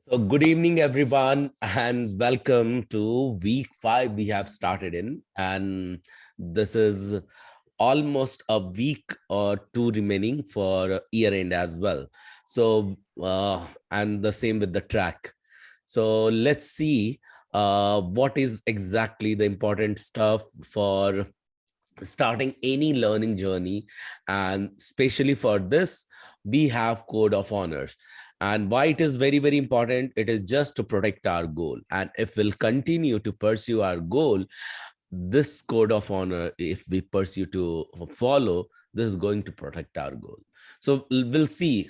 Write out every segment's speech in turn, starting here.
So, good evening, everyone, and welcome to week 5 we have started in. And this is almost a week or two remaining for year end as well. So, and the same with the track. So, let's see what is exactly the important stuff for starting any learning journey. And especially for this, we have code of honors. And why it is very, very important, it is just to protect our goal. And if we'll continue to pursue our goal, this code of honor, if we pursue to follow, this is going to protect our goal. So we'll see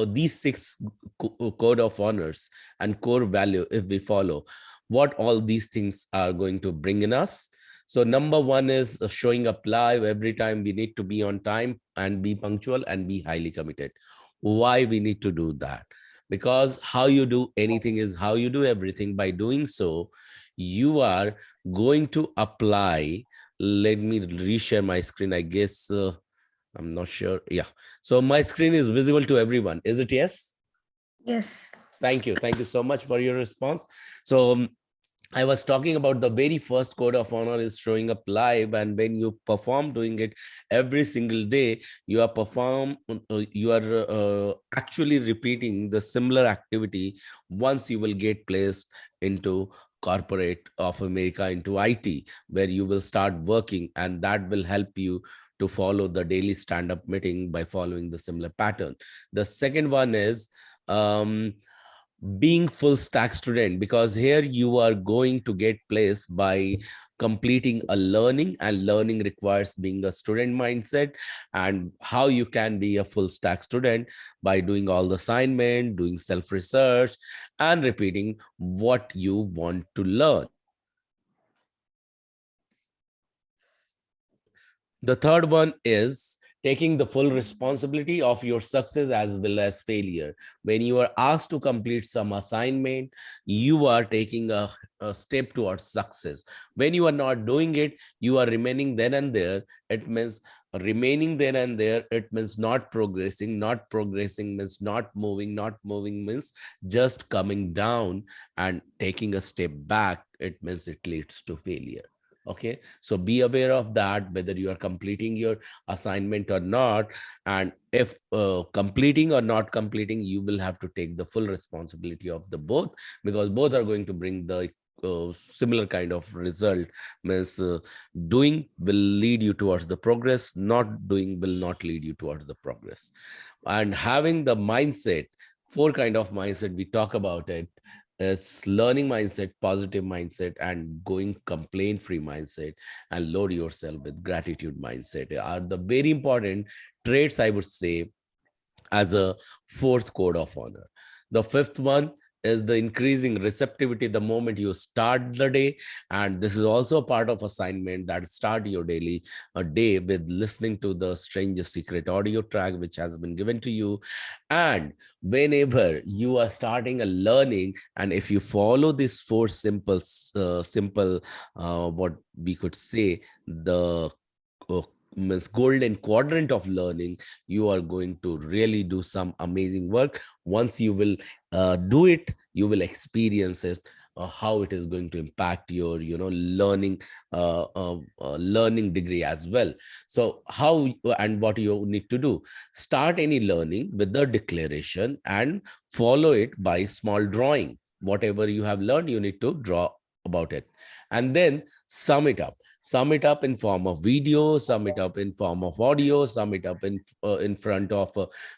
these six code of honors and core value, if we follow, what all these things are going to bring in us. So number one is showing up live every time. We need to be on time and be punctual and be highly committed. Why we need to do that? Because how you do anything is how you do everything. By doing so, you are going to apply. Let me reshare my screen. I guess I'm not sure. Yeah. So my screen is visible to everyone. Is it yes? Yes. Thank you. Thank you so much for your response. So I was talking about the very first code of honor is showing up live, and when you perform doing it every single day, you are actually repeating the similar activity. Once you will get placed into corporate of America, into IT, where you will start working, and that will help you to follow the daily stand-up meeting by following the similar pattern. The second one is being full stack student, because here you are going to get placed by completing a learning, and learning requires being a student mindset. And how you can be a full stack student? By doing all the assignment, doing self research, and repeating what you want to learn. The third one is taking the full responsibility of your success as well as failure. When you are asked to complete some assignment, you are taking a step towards success. When you are not doing it, you are remaining then and there. It means remaining then and there. It means not progressing. Not progressing means not moving. Not moving means just coming down and taking a step back. It means it leads to failure. Okay, so be aware of that, whether you are completing your assignment or not. And if completing or not completing, you will have to take the full responsibility of the both, because both are going to bring the similar kind of result. Means doing will lead you towards the progress, not doing will not lead you towards the progress. And having the mindset, four kind of mindset we talk about it, is learning mindset, positive mindset, and going complaint free mindset, and load yourself with gratitude mindset are the very important traits, I would say, as a fourth code of honor. The fifth one is the increasing receptivity the moment you start the day. And this is also a part of assignment, that start your daily a day with listening to the Stranger Secret audio track which has been given to you. And whenever you are starting a learning, and if you follow these four simple what we could say, the uh, means golden quadrant of learning, you are going to really do some amazing work. Once you will do it, you will experience it, how it is going to impact your learning degree as well. So how and what you need to do: start any learning with the declaration and follow it by small drawing. Whatever you have learned, you need to draw about it, and then sum it up in form of video, sum it up in form of audio, sum it up in front of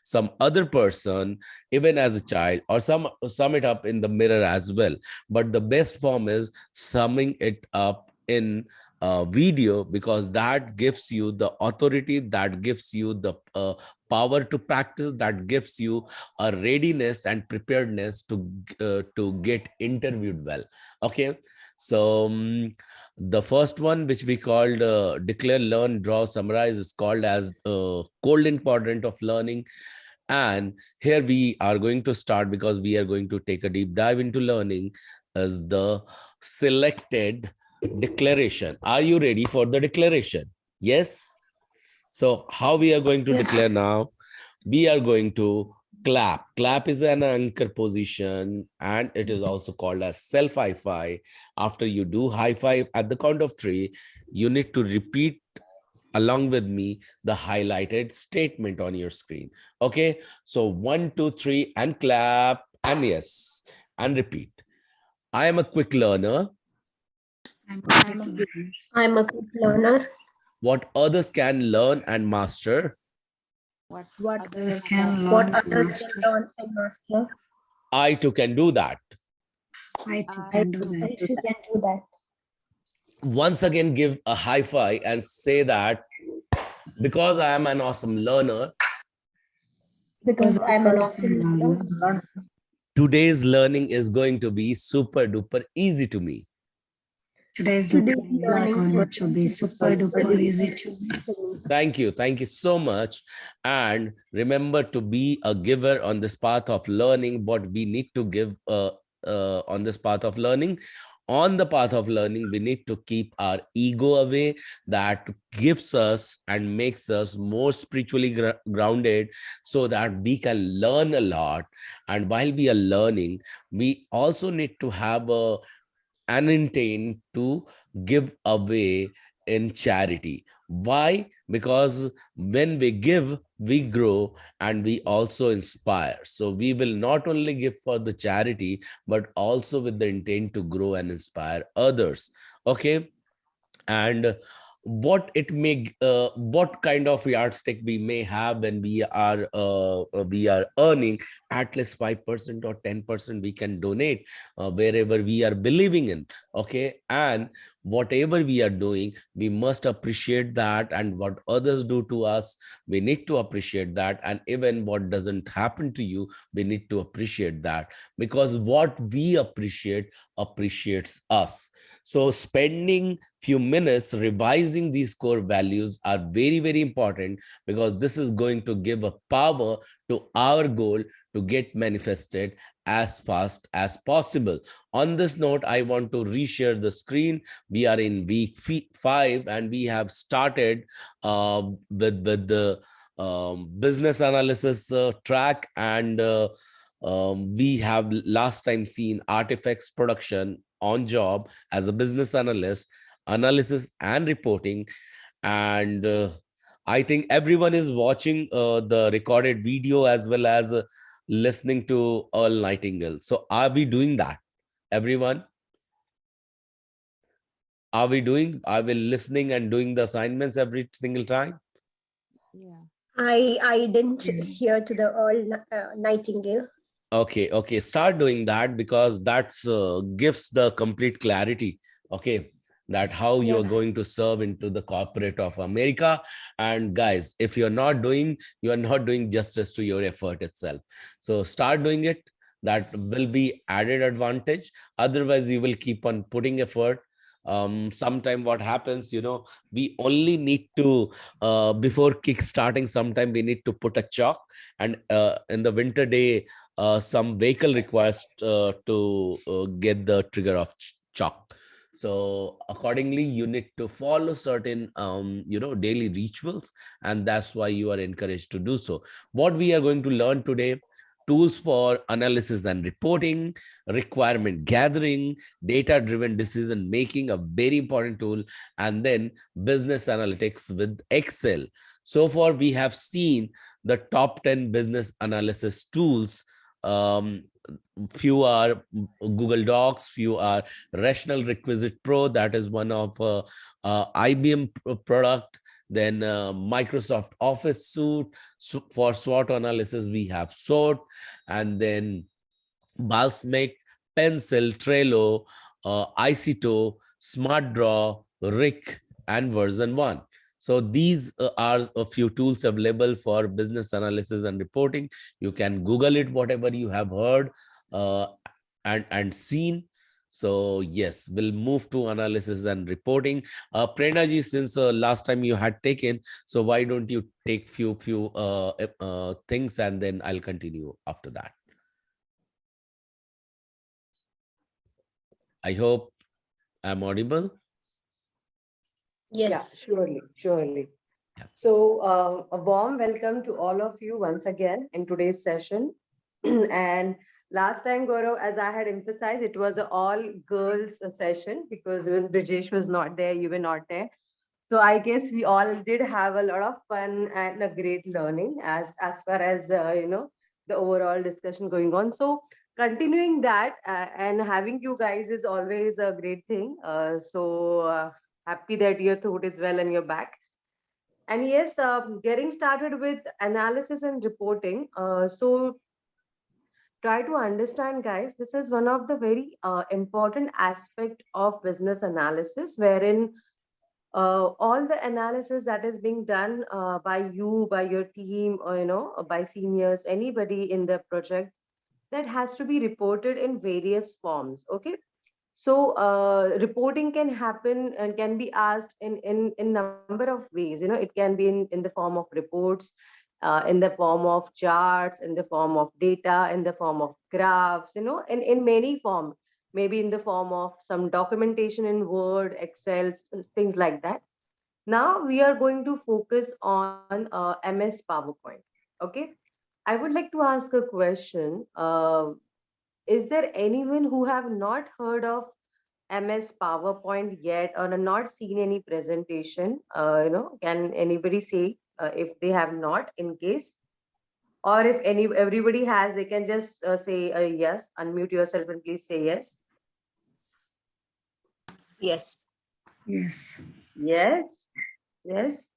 some other person, even as a child, or sum it up in the mirror as well. But the best form is summing it up in video, because that gives you the authority, that gives you the power to practice, that gives you a readiness and preparedness to get interviewed well. Okay, so the first one, which we called declare, learn, draw, summarize, is called as golden quadrant of learning. And here we are going to start, because we are going to take a deep dive into learning, as the selected declaration. Are you ready for the declaration? Yes. So how we are going to declare Yes. now? We are going to Clap. Clap is an anchor position, and it is also called as self high five. After you do high five at the count of 3, you need to repeat along with me the highlighted statement on your screen. Okay, so 1, 2, 3, and clap, and yes, and repeat. I am a quick learner. I'm a quick learner. What others can learn and master, What Others can What learn others can learn and master, I too can do that. I I can do that. too can do that. Once again, give a high five and say that because I am an awesome learner, Because I'm an awesome learner. today's learning is going to be super duper easy to me. Today's Today's learning learning is going to be super duper easy to me. Thank you. Thank you so much. And remember to be a giver on this path of learning. What we need to give on this path of learning. On the path of learning, we need to keep our ego away. That gives us and makes us more spiritually grounded so that we can learn a lot. And while we are learning, we also need to have an intent to give away in charity. Why? Because when we give, we grow and we also inspire. So we will not only give for the charity, but also with the intent to grow and inspire others. Okay. And what kind of yardstick we may have when we are earning at least 5% or 10%, we can donate wherever we are believing in. Okay, and whatever we are doing, we must appreciate that, and what others do to us, we need to appreciate that, and even what doesn't happen to you, we need to appreciate that, because what we appreciate appreciates us. So spending few minutes revising these core values are very, very important, because this is going to give a power to our goal to get manifested as fast as possible. On this note, I want to reshare the screen. We are in week 5 and we have started with the business analysis track, and we have last time seen artifacts production on job as a business analyst, analysis and reporting. And I think everyone is watching the recorded video as well as listening to Earl Nightingale. So are we doing that, everyone? Are we listening and doing the assignments every single time? Yeah. I didn't hear to the Earl Nightingale. Okay, start doing that, because that's gives the complete clarity. Okay, that how you're going to serve into the corporate of America. And guys, if you're not doing, you are not doing justice to your effort itself. So start doing it. That will be added advantage. Otherwise, you will keep on putting effort. Sometime what happens, we only need to before kick starting, sometime we need to put a chalk, and in the winter day, some vehicle requires to get the trigger of chalk. So accordingly, you need to follow certain daily rituals, and that's why you are encouraged to do so. What we are going to learn today: tools for analysis and reporting, requirement gathering, data driven decision making, a very important tool, and then business analytics with Excel. So far we have seen the top 10 business analysis tools. um, Few are Google Docs, few are Rational Requisite Pro, that is one of IBM product. Then Microsoft Office suite. For SWOT analysis, we have SWOT, and then Balsamiq, Pencil, Trello, Icito, SmartDraw, Rick, and version 1. So these are a few tools available for business analysis and reporting. You can Google it, whatever you have heard uh, and seen. So yes, we'll move to analysis and reporting. Prerna ji, since last time you had taken, so why don't you take few things, and then I'll continue after that. I hope I'm audible. Yes. Yeah, surely. Yeah. So, a warm welcome to all of you once again in today's session. And last time, Gaurav, as I had emphasized, it was an all girls session because when Brijesh was not there, you were not there. So I guess we all did have a lot of fun and a great learning as far as the overall discussion going on. So continuing that and having you guys is always a great thing. Happy that your throat is well and you're back. And yes, getting started with analysis and reporting. Try to understand, guys. This is one of the very important aspect of business analysis, wherein all the analysis that is being done by you, by your team, or by seniors, anybody in the project, that has to be reported in various forms. Okay, so reporting can happen and can be asked in number of ways. It can be in the form of reports, in the form of charts, in the form of data, in the form of graphs, in many form, maybe in the form of some documentation in Word, Excel, things like that. Now we are going to focus on MS PowerPoint. Okay, I would like to ask a question. Is there anyone who have not heard of MS PowerPoint yet or not seen any presentation? Can anybody say if they have not, in case, or if everybody has, they can just say yes. Unmute yourself and please say yes. Yes. Yes. Yes, yes.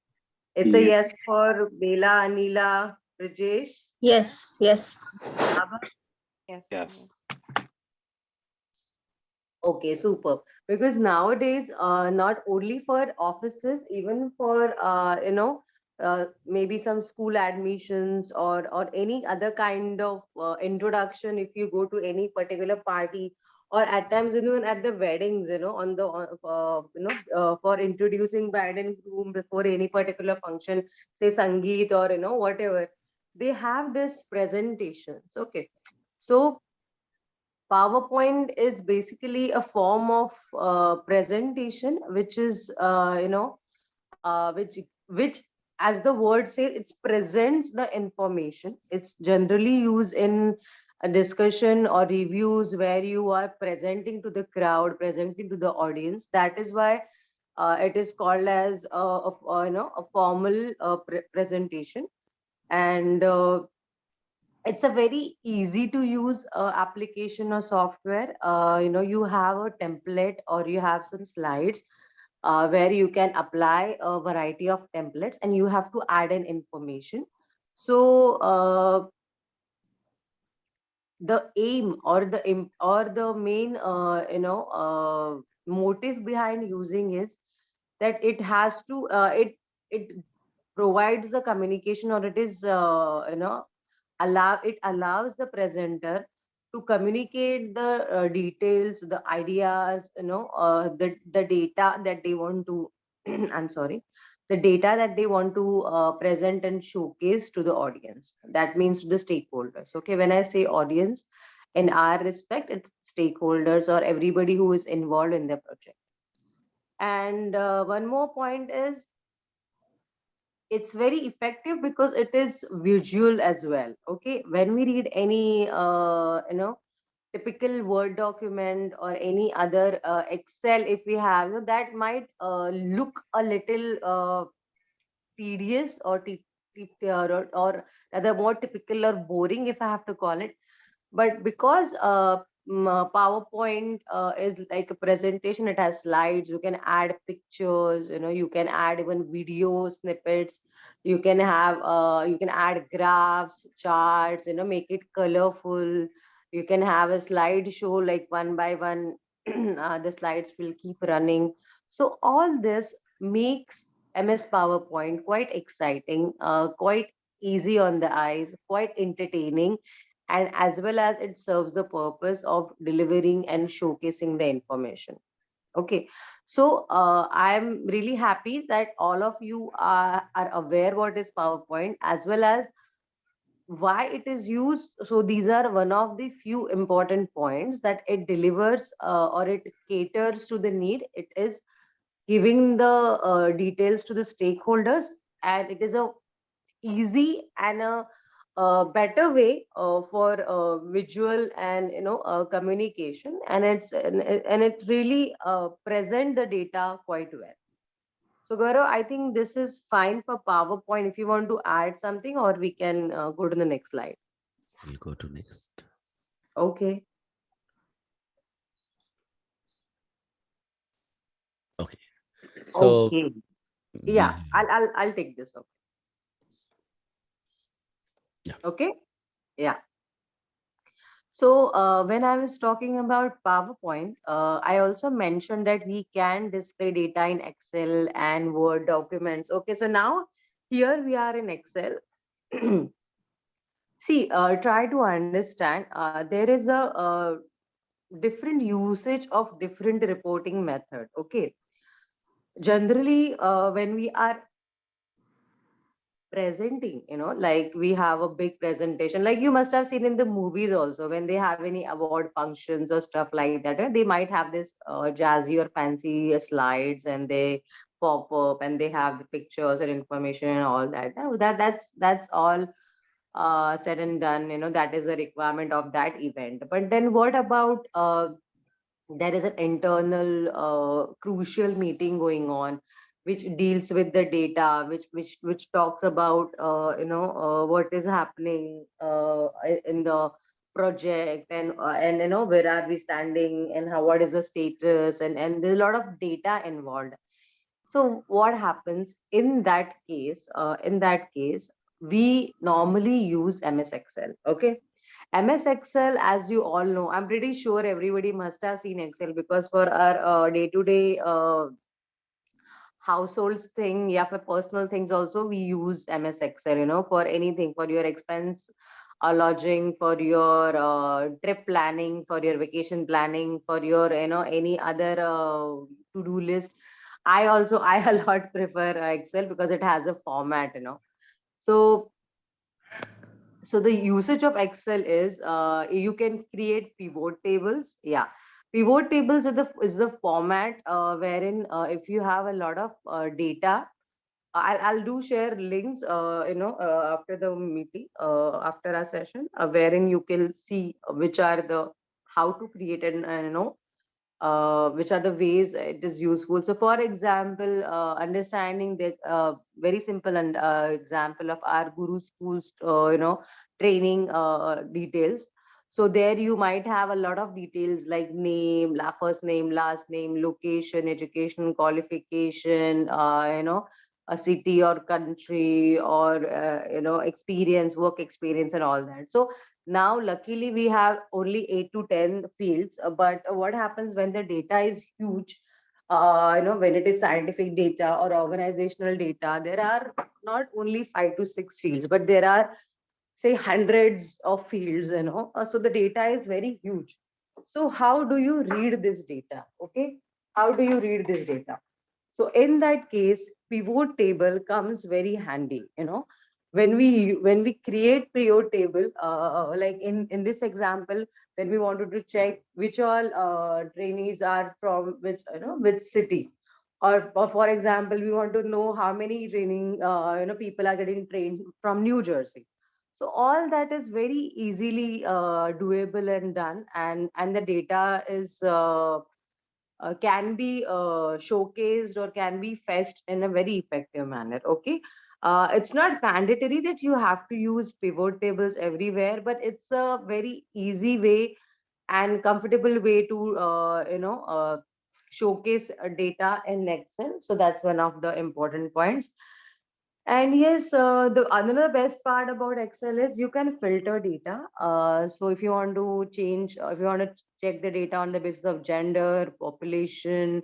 It's a yes Yes. for Bela, Anila, Rajesh. Yes. Yes. Abha? Yes. Okay, super. Because nowadays, not only for offices, even for maybe some school admissions or any other kind of introduction. If you go to any particular party, or at times even at the weddings, on the for introducing bride and groom before any particular function, say Sangeet or whatever, they have this presentations. Okay, so PowerPoint is basically a form of presentation, which is which, as the word says, it presents the information. It's generally used in a discussion or reviews where you are presenting to the crowd, presenting to the audience. That is why it is called as a formal presentation. And it's a very easy to use application or software. You have a template or you have some slides where you can apply a variety of templates and you have to add in information. So the aim or the main motive behind using is that it has to it provides the communication, or it is it allows the presenter to communicate the details, the ideas, the data that they want to I'm sorry, the data that they want to present and showcase to the audience. That means to the stakeholders. Okay, when I say audience, in our respect, it's stakeholders or everybody who is involved in the project. And one more point is, it's very effective because it is visual as well. Okay, when we read any typical Word document or any other Excel, if we have, that might look a little tedious or or rather more typical or boring, if I have to call it. But because PowerPoint is like a presentation, it has slides, you can add pictures, you can add even video snippets, you can have you can add graphs, charts, make it colorful. You can have a slide show, like one by one the slides will keep running. So all this makes MS PowerPoint quite exciting, quite easy on the eyes, quite entertaining, and as well as it serves the purpose of delivering and showcasing the information. Okay, so I'm really happy that all of you are aware what is PowerPoint, as well as why it is used. So these are one of the few important points that it delivers, or it caters to the need. It is giving the details to the stakeholders, and it is a easy and a better way for visual and communication, and it really present the data quite well. So Gaurav, I think this is fine for PowerPoint. If you want to add something, or we can go to the next slide. We'll go to next. Okay. Okay. So Okay. Yeah, I'll take this. Okay. Yeah. Okay. Yeah. So when I was talking about PowerPoint, I also mentioned that we can display data in Excel and Word documents. Okay, so now here we are in Excel. See, try to understand. There is a different usage of different reporting method. Okay, generally, when we are presenting, like we have a big presentation, like you must have seen in the movies also, when they have any award functions or stuff like that, they might have this jazzy or fancy slides, and they pop up and they have the pictures and information and all that. That's all said and done, that is a requirement of that event. But then what about there is an internal crucial meeting going on, which deals with the data, which talks about what is happening in the project, and where are we standing, and how, what is the status, and there's a lot of data involved. So what happens in that case? We normally use MS Excel. Okay, MS Excel, as you all know, I'm pretty sure everybody must have seen Excel, because for our day-to-day households thing, yeah, for personal things also, we use MS Excel, for anything, for your expense lodging, for your trip planning, for your vacation planning, for your, any other to-do list. I a lot prefer Excel because it has a format, So so the usage of Excel is you can create pivot tables. Yeah, pivot tables is the format wherein if you have a lot of data, I'll do share links after the meeting, after our session, wherein you can see which are the how to create and which are the ways it is useful. So for example, understanding that very simple and example of our Guru schools training details. So there you might have a lot of details like name, first name, last name, location, education qualification, a city or country, or experience, work experience, and all that. So now, luckily, we have only 8 to 10 fields. But what happens when the data is huge? When it is scientific data or organizational data, there are not only 5 to 6 fields, but there are, say, hundreds of fields. So the data is very huge. So how do you read this data? Okay, how do you read this data? So in that case, pivot table comes very handy. When we create pivot table, like in this example, when we wanted to check which all trainees are from which city, or for example, we want to know how many training people are getting trained from New Jersey. So all that is very easily doable and done, and the data is can be showcased or can be fetched in a very effective manner. Okay, it's not mandatory that you have to use pivot tables everywhere, but it's a very easy way and comfortable way to showcase data in Excel. So that's one of the important points. And yes, the another best part about Excel is you can filter data. So if you want to change, if you want to check the data on the basis of gender, population,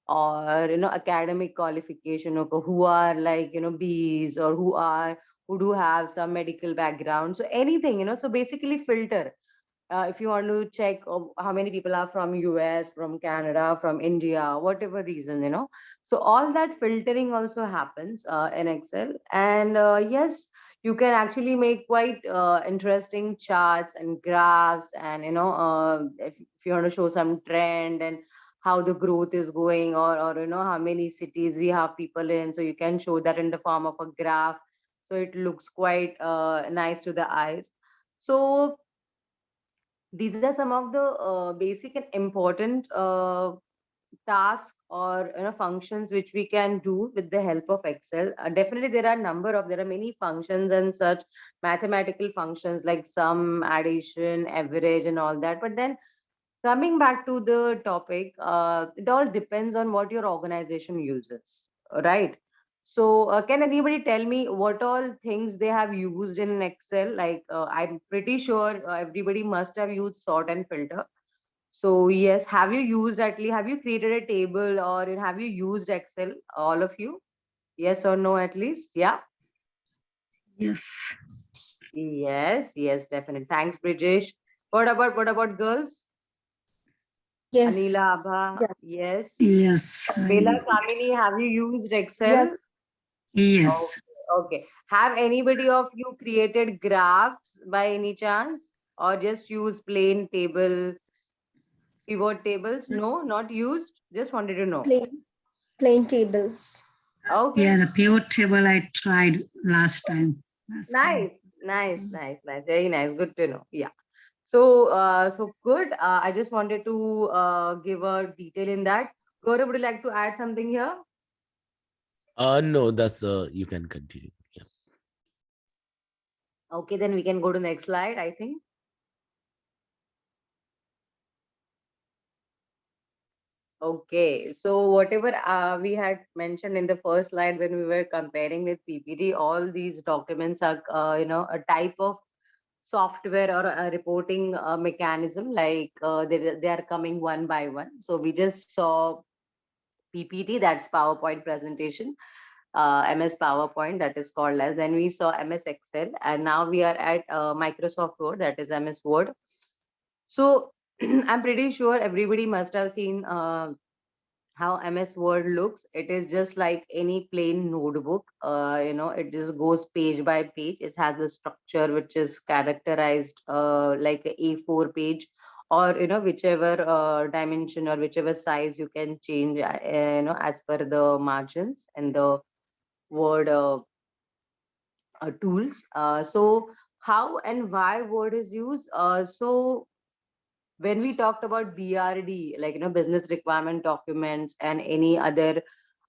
or academic qualification, or who are like Bs, or who do have some medical background, so anything, so basically filter. If you want to check how many people are from US, from Canada, from India, whatever reason, so all that filtering also happens in Excel. And yes, you can actually make quite interesting charts and graphs, and if you want to show some trend and how the growth is going, or how many cities we have people in. So you can show that in the form of a graph. So it looks quite nice to the eyes. So these are some of the basic and important tasks or functions which we can do with the help of Excel. Definitely there are many functions and such mathematical functions like sum, addition, average and all that. But then coming back to the topic, it all depends on what your organization uses, right? So can anybody tell me what all things they have used in Excel? Like I'm pretty sure everybody must have used sort and filter. So yes, have you created a table, or have you used Excel, all of you? Yes or no, at least? Yeah. Yes. Yes, definitely. Thanks, Brijesh. What about girls? Yes. Anila, Abha, Yeah. yes. Yes. I Bella, use it. Kamini, have you used Excel? Yes. Yes. Okay. Have anybody of you created graphs by any chance? Or just use plain table, pivot tables? No, not used. Just wanted to know. Plain tables. Okay. Yeah, the pivot table I tried last time. Nice, nice. Very nice. Good to know. Yeah. So good. I just wanted to give a detail in that. Gaurav, would you like to add something here? No, that's you can continue. Yeah. Okay, then we can go to next slide, I think. Okay, so whatever we had mentioned in the first slide when we were comparing with PPT, all these documents are, a type of software or a reporting mechanism, like they are coming one by one. So we just saw PPT, that's PowerPoint presentation, MS PowerPoint, that is called as. Then we saw MS Excel, and now we are at Microsoft Word, that is MS Word. So I'm pretty sure everybody must have seen how MS Word looks. It is just like any plain notebook. It just goes page by page. It has a structure which is characterized like a A4 page, or whichever dimension or whichever size you can change, as per the margins and the Word tools. So how and why Word is used? So when we talked about BRD, like business requirement documents and any other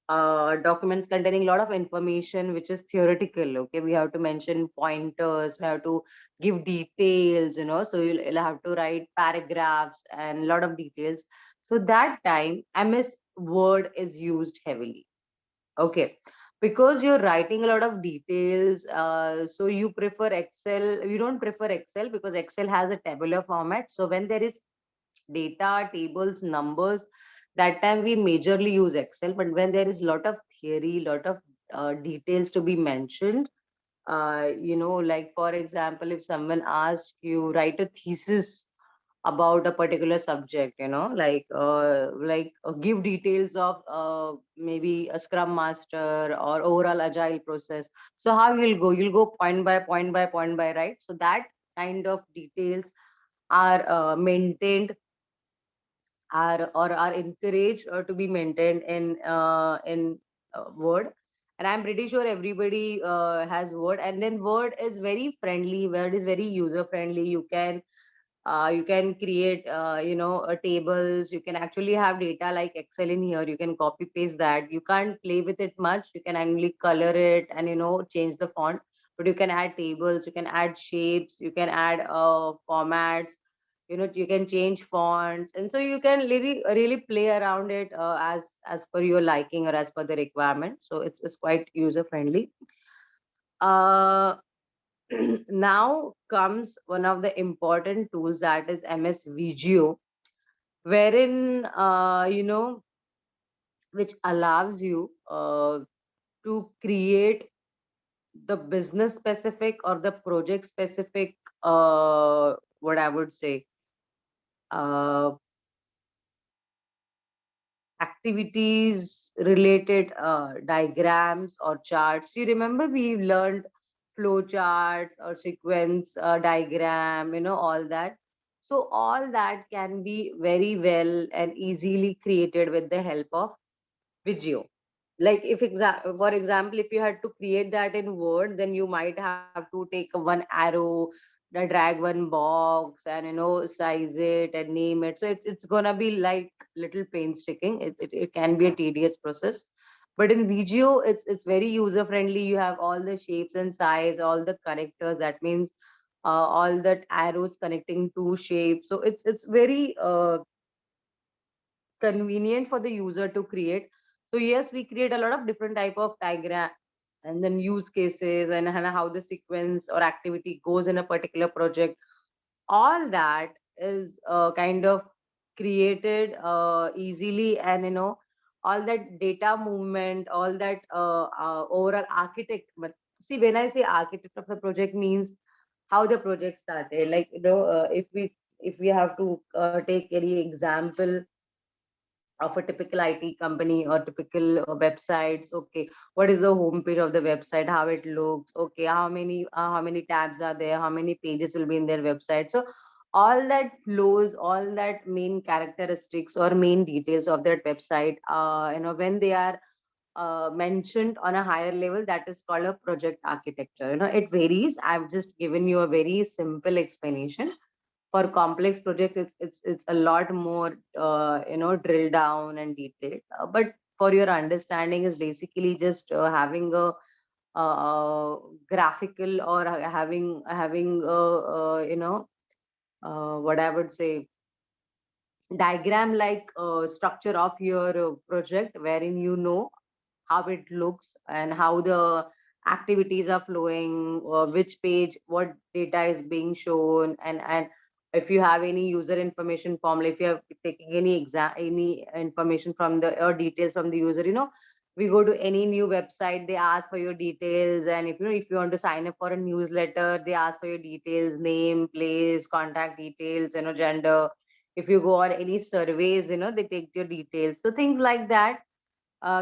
documents containing a lot of information which is theoretical, okay, we have to mention pointers, we have to give details, so you'll have to write paragraphs and a lot of details. So that time MS Word is used heavily, okay, because you're writing a lot of details. So you don't prefer Excel because Excel has a tabular format. So when there is data, tables, numbers, that time we majorly use Excel. But when there is a lot of theory, lot of details to be mentioned, like for example, if someone asks you write a thesis about a particular subject, give details of maybe a scrum master or overall agile process. So how you'll go point by point by point by, right? So that kind of details are maintained, are encouraged to be maintained in Word. And I'm pretty sure everybody has Word. And then Word is very friendly. Word is very user friendly. You can create tables. You can actually have data like Excel in here. You can copy paste that. You can't play with it much. You can only color it and change the font. But you can add tables. You can add shapes. You can add formats. You can change fonts, and so you can really play around it as per your liking or as per the requirement. So it's quite user friendly. uh Now comes one of the important tools, that is MS Visio, wherein which allows you to create the business specific or the project specific, what I would say, uh, activities related diagrams or charts. You remember we learned flow charts or sequence diagram, all that. So all that can be very well and easily created with the help of Visio. Like if for example, if you had to create that in Word, then you might have to take one arrow, drag one box, and size it and name it. So it's gonna be like little painstaking. It can be a tedious process. But in Visio, it's very user friendly. You have all the shapes and size, all the connectors. That means all that arrows connecting two shapes. So it's very convenient for the user to create. So yes, we create a lot of different type of diagram and then use cases and how the sequence or activity goes in a particular project. All that is kind of created easily, and all that data movement, all that overall architect. But see, when I say architect of the project means how the project started. Like if we have to take any example of a typical IT company or typical websites. Okay, what is the homepage of the website? How it looks? Okay, how many tabs are there? How many pages will be in their website? So all that flows, all that main characteristics or main details of that website, when they are mentioned on a higher level, that is called a project architecture. It varies. I've just given you a very simple explanation. For complex projects, it's a lot more drill down and detailed, but for your understanding is basically just having a graphical, or having a, what I would say, diagram like structure of your project, wherein how it looks and how the activities are flowing, which page what data is being shown, and if you have any user information form, like if you are taking any information from the or details from the user. We go to any new website, they ask for your details, and if you want to sign up for a newsletter, they ask for your details, name, place, contact details, gender. If you go on any surveys, they take your details. So things like that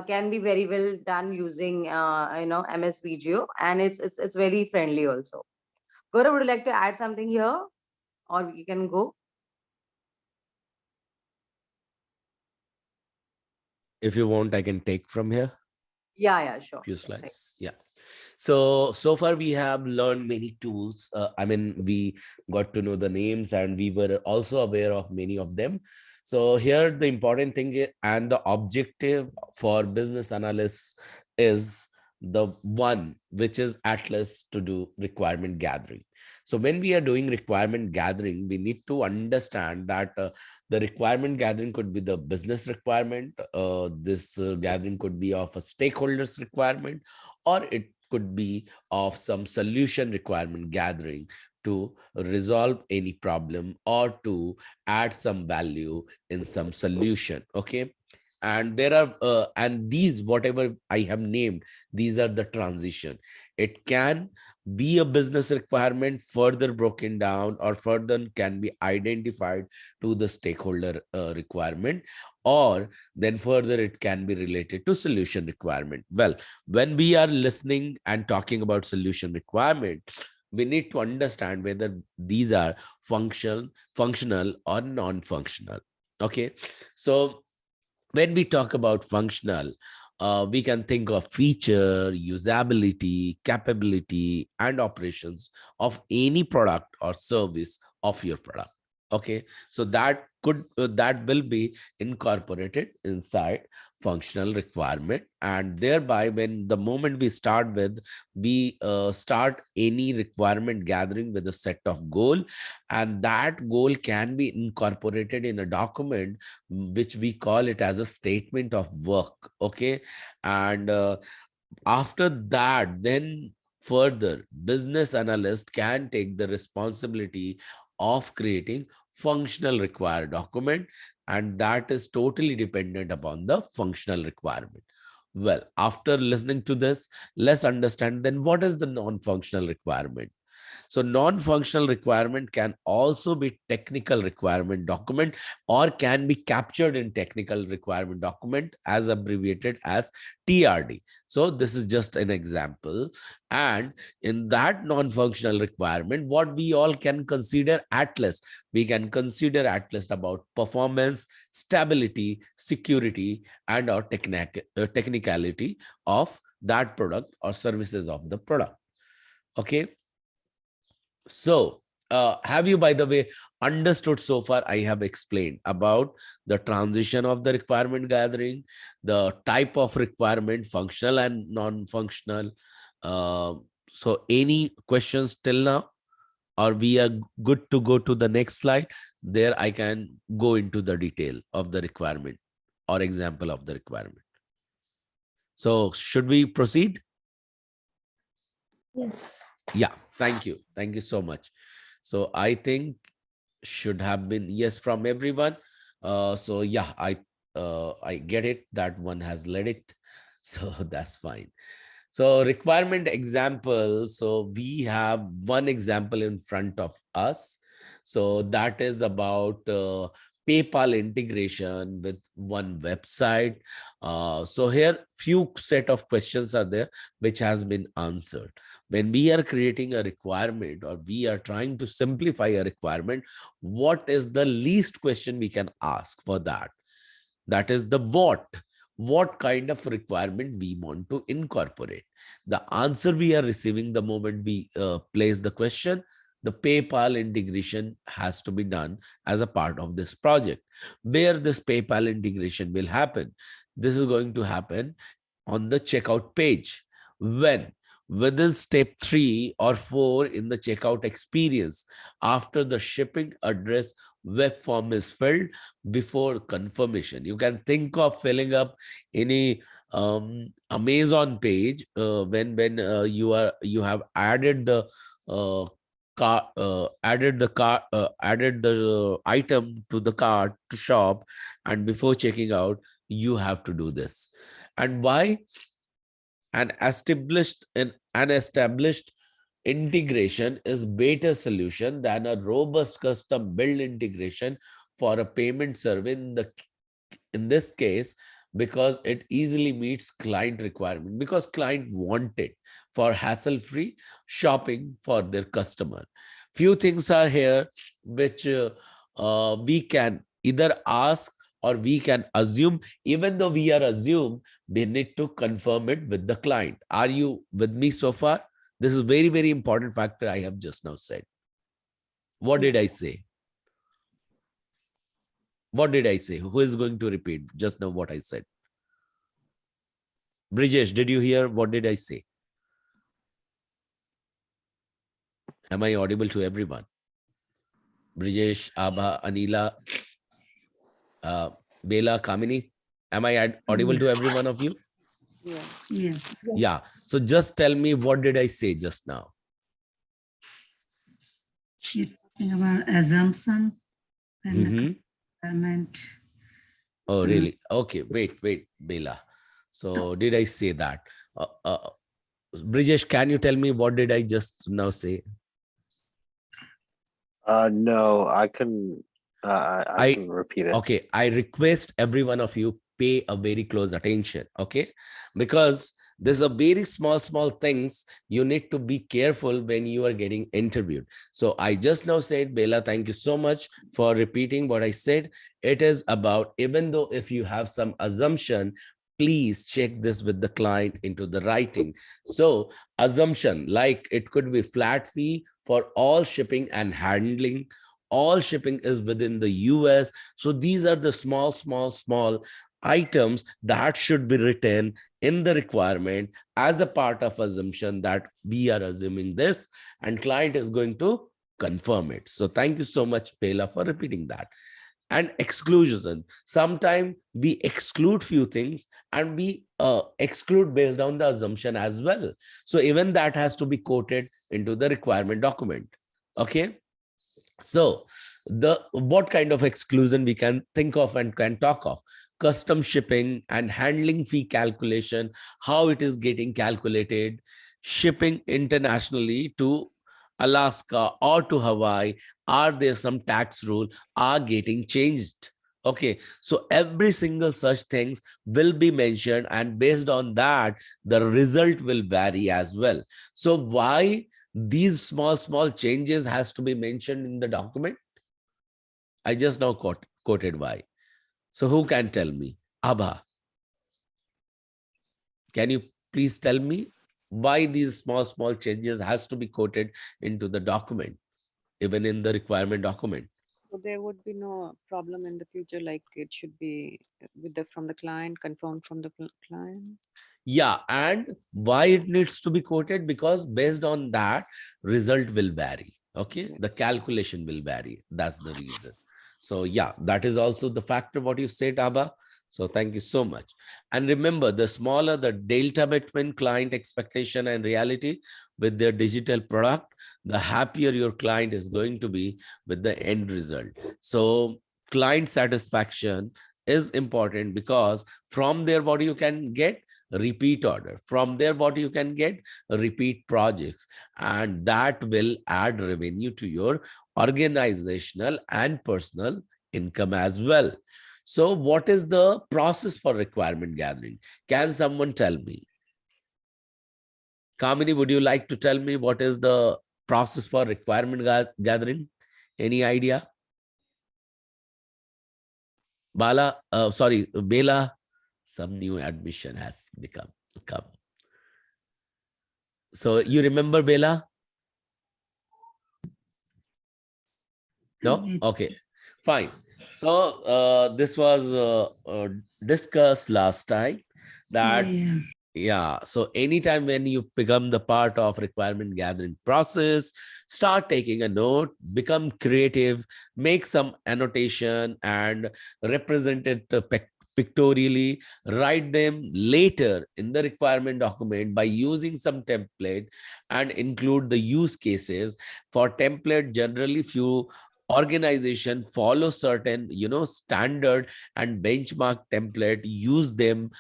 can be very well done using MS Visio, and it's very friendly also. Gaurav, would you like to add something here, or you can go? If you want, I can take from here Yeah, sure. few Right. slides. Yeah. So far we have learned many tools. I mean, we got to know the names and we were also aware of many of them. So here the important thing and the objective for business analysts is the one which is at least to do requirement gathering. So when we are doing requirement gathering, we need to understand that the requirement gathering could be the business requirement. This gathering could be of a stakeholders requirement, or it could be of some solution requirement gathering to resolve any problem or to add some value in some solution. Okay. And there are and these whatever I have named, these are the transition. It can be a business requirement further broken down or further can be identified to the stakeholder requirement, or then further it can be related to solution requirement. Well, when we are listening and talking about solution requirement, we need to understand whether these are functional or non-functional. Okay. So when we talk about functional, we can think of feature, usability, capability, and operations of any product or service of your product. Okay, so that will be incorporated inside functional requirement, and thereby when the moment we start with, we start any requirement gathering with a set of goal, and that goal can be incorporated in a document which we call it as a statement of work. Okay. And after that, then further business analyst can take the responsibility of creating functional required document, and that is totally dependent upon the functional requirement. Well, after listening to this, let's understand then what is the non-functional requirement. So non-functional requirement can also be technical requirement document or can be captured in technical requirement document as abbreviated as TRD. So this is just an example. And in that non-functional requirement, what we all can consider at least, we can consider at least about performance, stability, security, and our technicality of that product or services of the product. Okay. So have you, by the way, understood so far? I have explained about the transition of the requirement gathering, the type of requirement, functional and non-functional. So any questions till now? Or we are good to go to the next slide? There I can go into the detail of the requirement or example of the requirement. So should we proceed? Yes. Yeah, thank you. Thank you so much. So I think should have been yes from everyone. So yeah, I get it that one has led it. So that's fine. So requirement example. So we have one example in front of us. So that is about PayPal integration with one website. So here few set of questions are there which has been answered. When we are creating a requirement or we are trying to simplify a requirement, what is the least question we can ask for that? That is the what kind of requirement we want to incorporate. The answer we are receiving the moment we place the question. The PayPal integration has to be done as a part of this project. Where this PayPal integration will happen? This is going to happen on the checkout page. When? Within step 3 or 4 in the checkout experience, after the shipping address web form is filled before confirmation. You can think of filling up any Amazon page when you have added the added the item to the cart to shop, and before checking out you have to do this. And why? An established integration is better solution than a robust custom built integration for a payment service in this case, because it easily meets client requirement, because client want it for hassle-free shopping for their customer. Few things are here which we can either ask or we can assume. Even though we are assume, we need to confirm it with the client. Are you with me so far? This is very, very important factor I have just now said. What did I say? What did I say? Who is going to repeat just now what I said? Brijesh, did you hear? What did I say? Am I audible to everyone? Brijesh, Abha, Anila, Bela, Kamini, am I audible to every one of you? Yes. Yeah. So just tell me, what did I say just now? Our assumption and Mhm. requirement. Oh, really? Okay. Wait, Bela. So did I say that? Brijesh, can you tell me what did I just now say? No, I can repeat it. Okay, I request every one of you pay a very close attention, okay? Because there's a very small things you need to be careful when you are getting interviewed. So I just now said, Bela, thank you so much for repeating what I said. It is about, even though if you have some assumption, please check this with the client into the writing. So assumption, like it could be flat fee for all shipping and handling. All shipping is within the US. So these are the small items that should be written in the requirement as a part of assumption that we are assuming this, and client is going to confirm it. So thank you so much, Bela, for repeating that. And exclusion. Sometimes we exclude few things and we exclude based on the assumption as well. So even that has to be quoted into the requirement document. Okay. So what kind of exclusion we can think of and can talk of? Custom shipping and handling fee calculation, how it is getting calculated, shipping internationally to Alaska or to Hawaii, are there some tax rule are getting changed? Okay, so every single such things will be mentioned, and based on that, the result will vary as well. So why these small changes has to be mentioned in the document? I just now quoted why. So who can tell me? Abha, can you please tell me why these small changes has to be quoted into the document, even in the requirement document? So there would be no problem in the future, like it should be with the from the client, confirmed from the client. Yeah, and why it needs to be quoted? Because based on that, result will vary. Okay, the calculation will vary. That's the reason. So yeah, that is also the factor what you said, Abha. So thank you so much. And remember, the smaller the delta between client expectation and reality with their digital product, the happier your client is going to be with the end result. So client satisfaction is important, because from there, what you can get? Repeat order. From there, what you can get? Repeat projects, and that will add revenue to your organizational and personal income as well. So what is the process for requirement gathering? Can someone tell me? Kamini, would you like to tell me what is the process for requirement gathering? Any idea? Bala, sorry, Bela, some new admission has come. So you remember Bela? No? Okay, fine. So this was discussed last time that yeah, so anytime when you become the part of requirement gathering process, start taking a note, become creative, make some annotation and represent it pictorially, write them later in the requirement document by using some template, and include the use cases. For template, generally few organization follow certain standard and benchmark template, use them,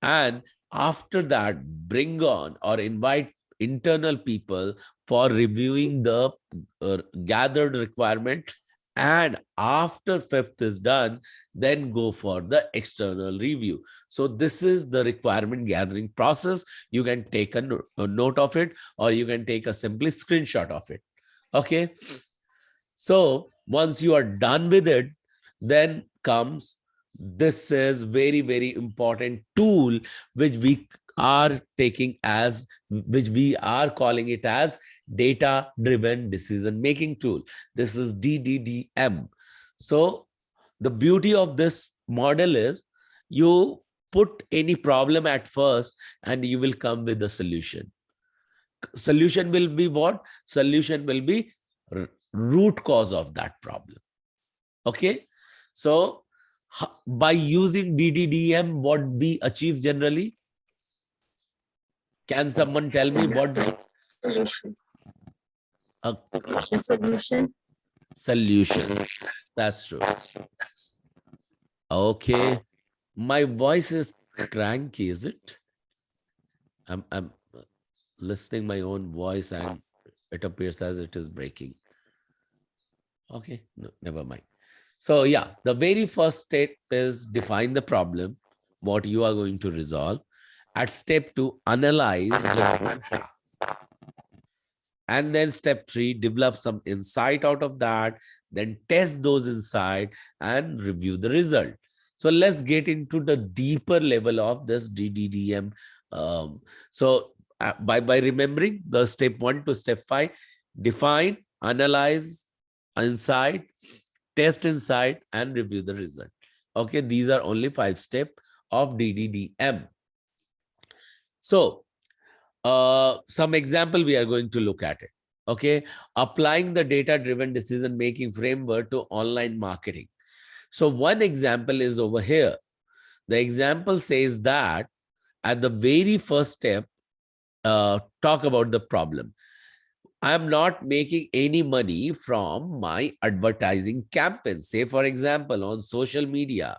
and after that bring on or invite internal people for reviewing the gathered requirement, and after fifth is done, then go for the external review. So this is the requirement gathering process. You can take a note of it, or you can take a simply screenshot of it. Okay, so once you are done with it, then comes, this is very important tool which we are calling it as data driven decision making tool. This is DDDM. So the beauty of this model is, you put any problem at first and you will come with a solution. Solution will be what? Solution will be root cause of that problem. Okay, so by using DDDM, what we achieve generally? Can someone tell me what? Solution. That's true. Okay, my voice is cranky, is it? I'm listening my own voice and it appears as it is breaking. Okay, no, never mind. So yeah, the very first step is define the problem, what you are going to resolve. At step 2, analyze the and then step 3, develop some insight out of that, then test those insight and review the result. So let's get into the deeper level of this DDDM. By remembering the step 1 to step 5, define, analyze, insight, test insight, and review the result. Okay, these are only 5 steps of DDDM. So some example we are going to look at it. Okay, applying the data-driven decision-making framework to online marketing. So one example is over here. The example says that at the very first step, talk about the problem. I am not making any money from my advertising campaign. Say, for example, on social media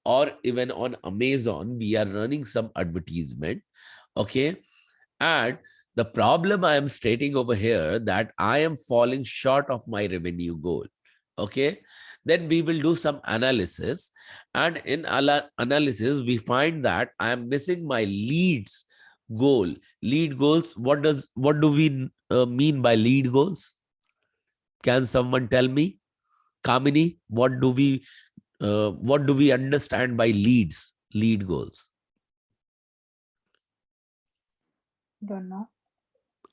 or even on Amazon, we are running some advertisement. Okay, and The problem I am stating over here that I am falling short of my revenue goal. Okay, then we will do some analysis, and in analysis we find that I am missing my leads goal. Lead goals. What do we mean by lead goals? Can someone tell me, Kamini? What do we understand by leads? Lead goals. Don't know.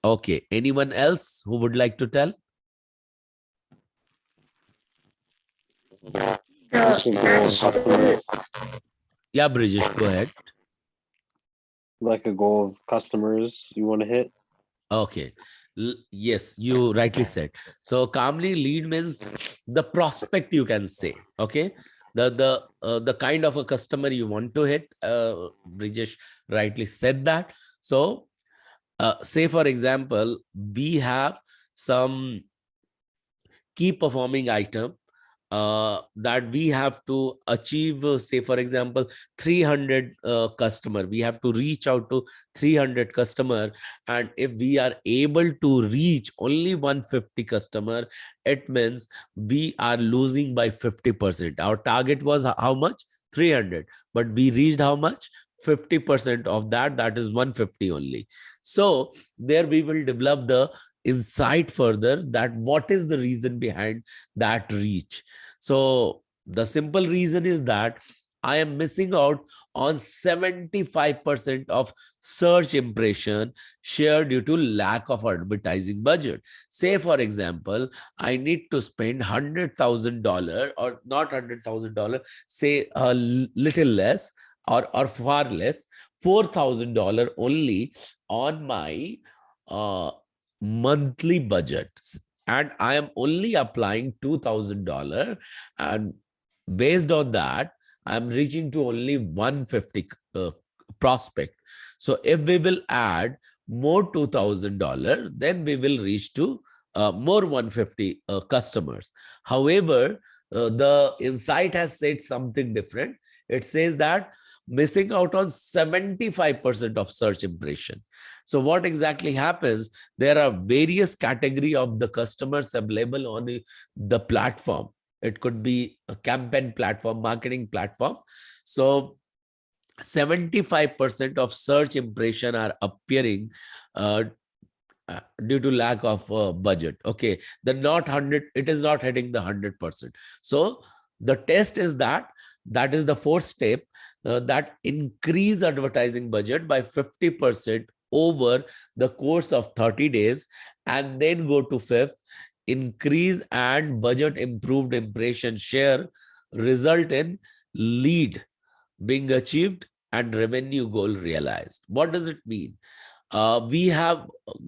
Okay. Anyone else who would like to tell? Reaching goal of customers, Yeah, Bridget, go ahead. like a goal of customers you want to hit. Okay. Yes, you rightly said. So calmly lead means the prospect, you can say. Okay. The kind of a customer you want to hit. Brijesh rightly said that. So say for example, we have some key performing item that we have to achieve, say for example 300 customer. We have to reach out to 300 customer, and if we are able to reach only 150 customer, it means we are losing by 50%. Our target was how much? 300, but we reached how much? 50% of that, that is 150 only. So there we will develop the insight further, that what is the reason behind that reach. So the simple reason is that I am missing out on 75% of search impression share due to lack of advertising budget. Say for example, I need to spend $100,000, or not $100,000, say a little less, or far less, $4,000 only on my monthly budgets, and I am only applying $2,000, and based on that I'm reaching to only 150 prospect. So if we will add more $2,000, then we will reach to more 150 customers. However, the insight has said something different. It says that missing out on 75% of search impression. So what exactly happens? There are various category of the customers available on the platform. It could be a campaign platform, marketing platform. So 75% of search impression are appearing due to lack of budget. Okay, the not 100, it is not hitting the 100%. So the test is that is the fourth step, that increase advertising budget by 50% over the course of 30 days, and then go to fifth, increase and budget improved impression share result in lead being achieved and revenue goal realized. What does it mean? We have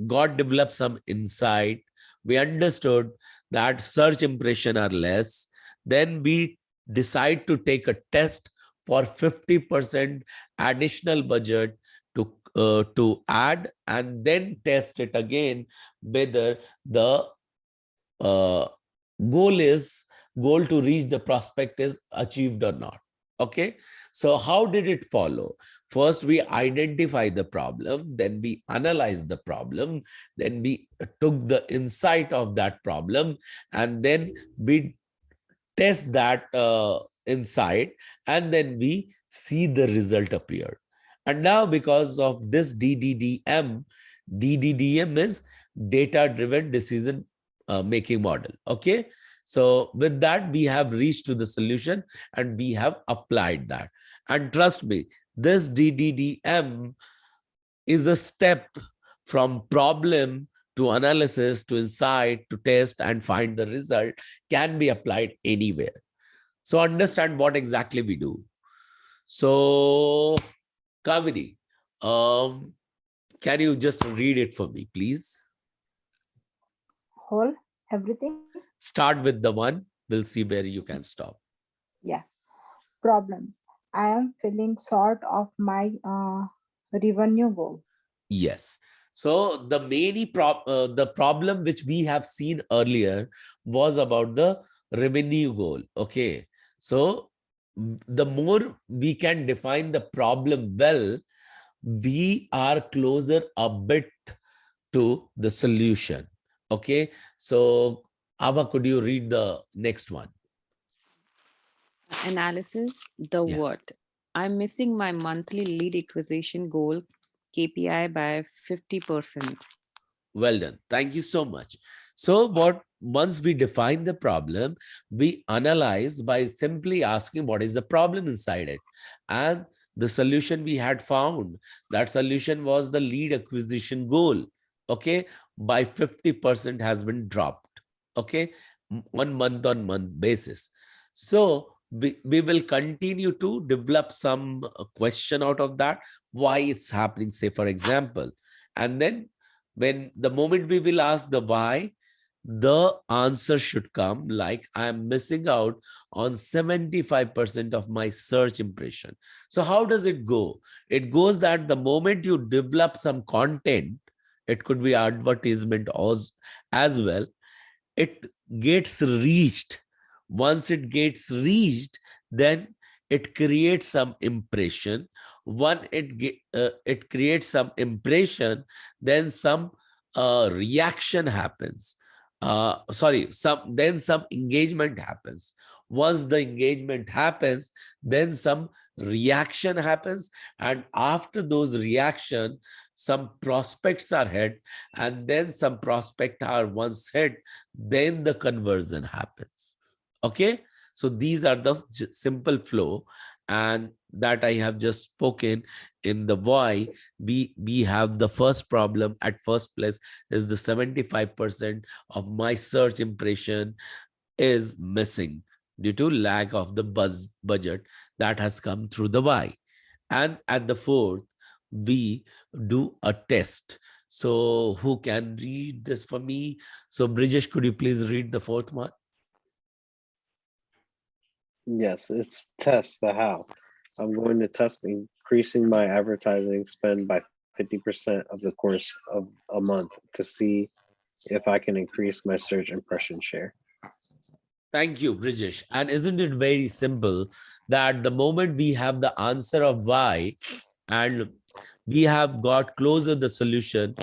got developed some insight. We understood that search impression are less. Then we decide to take a test for 50% additional budget to add, and then test it again whether the goal to reach the prospect is achieved or not. Okay, so how did it follow? First we identify the problem, then we analyze the problem, then we took the insight of that problem, and then we test that insight, and then we see the result appear. And now because of this DDDM is data driven decision making model. Okay, so with that we have reached to the solution and we have applied that. And trust me, this DDDM is a step from problem to analysis to insight to test and find the result, can be applied anywhere. So understand what exactly we do. So Kavini, can you just read it for me, please? Whole, everything. Start with the one. We'll see where you can stop. Yeah. Problems. I am feeling short of my revenue goal. Yes. So the the problem which we have seen earlier was about the revenue goal. Okay. So the more we can define the problem well, we are closer a bit to the solution. Okay, so Abha, could you read the next one? Analysis, the Yeah. what? I'm missing my monthly lead acquisition goal KPI by 50%. Well done. Thank you so much. So once we define the problem, we analyze by simply asking what is the problem inside it. And the solution we had found, that solution was the lead acquisition goal. Okay, by 50% has been dropped. Okay, on month basis. So we will continue to develop some question out of that, why it's happening, say for example. And then when the moment we will ask the why, the answer should come like, I am missing out on 75% of my search impression. So how does it go? It goes that the moment you develop some content, it could be advertisement as well, it gets reached. Once it gets reached, then it creates some impression. It creates some impression, then some reaction happens. Some engagement happens. Once the engagement happens, then some reaction happens, and after those reaction, some prospects are hit, and then some prospect are once hit, then the conversion happens. Okay, so these are the simple flow, and that I have just spoken in the why. We have the first problem at first place is the 75% of my search impression is missing due to lack of the budget that has come through the why. And at the fourth, we do a test. So who can read this for me? So Brijesh, could you please read the fourth one? Yes, it's test the how. I'm going to test increasing my advertising spend by 50% of the course of a month to see if I can increase my search impression share. Thank you, Brijesh. And isn't it very simple that the moment we have the answer of why and we have got closer the solution,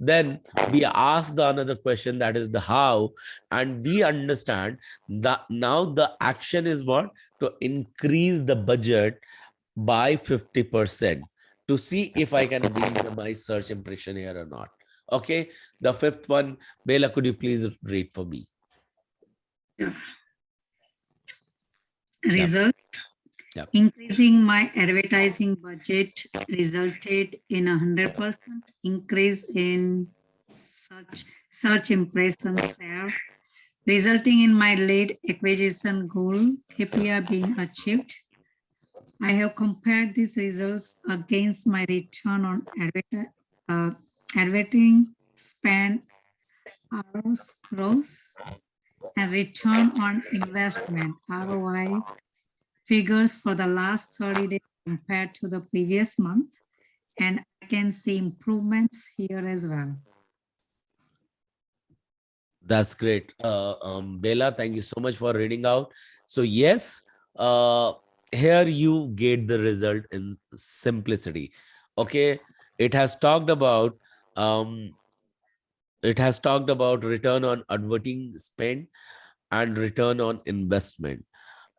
then we ask the another question, that is the how, and we understand that now the action is what? To increase the budget by 50% to see if I can bring my search impression here or not. Okay, the fifth one, Bela, could you please read for me? Result. Yep. Increasing my advertising budget resulted in 100% increase in search impression share, resulting in my lead acquisition goal KPI being achieved. I have compared these results against my return on advertising spend, ROS, and return on investment, ROI, figures for the last 30 days compared to the previous month. And I can see improvements here as well. That's great. Bella, thank you so much for reading out. So yes, here you get the result in simplicity. Okay, it has talked about return on advertising spend and return on investment.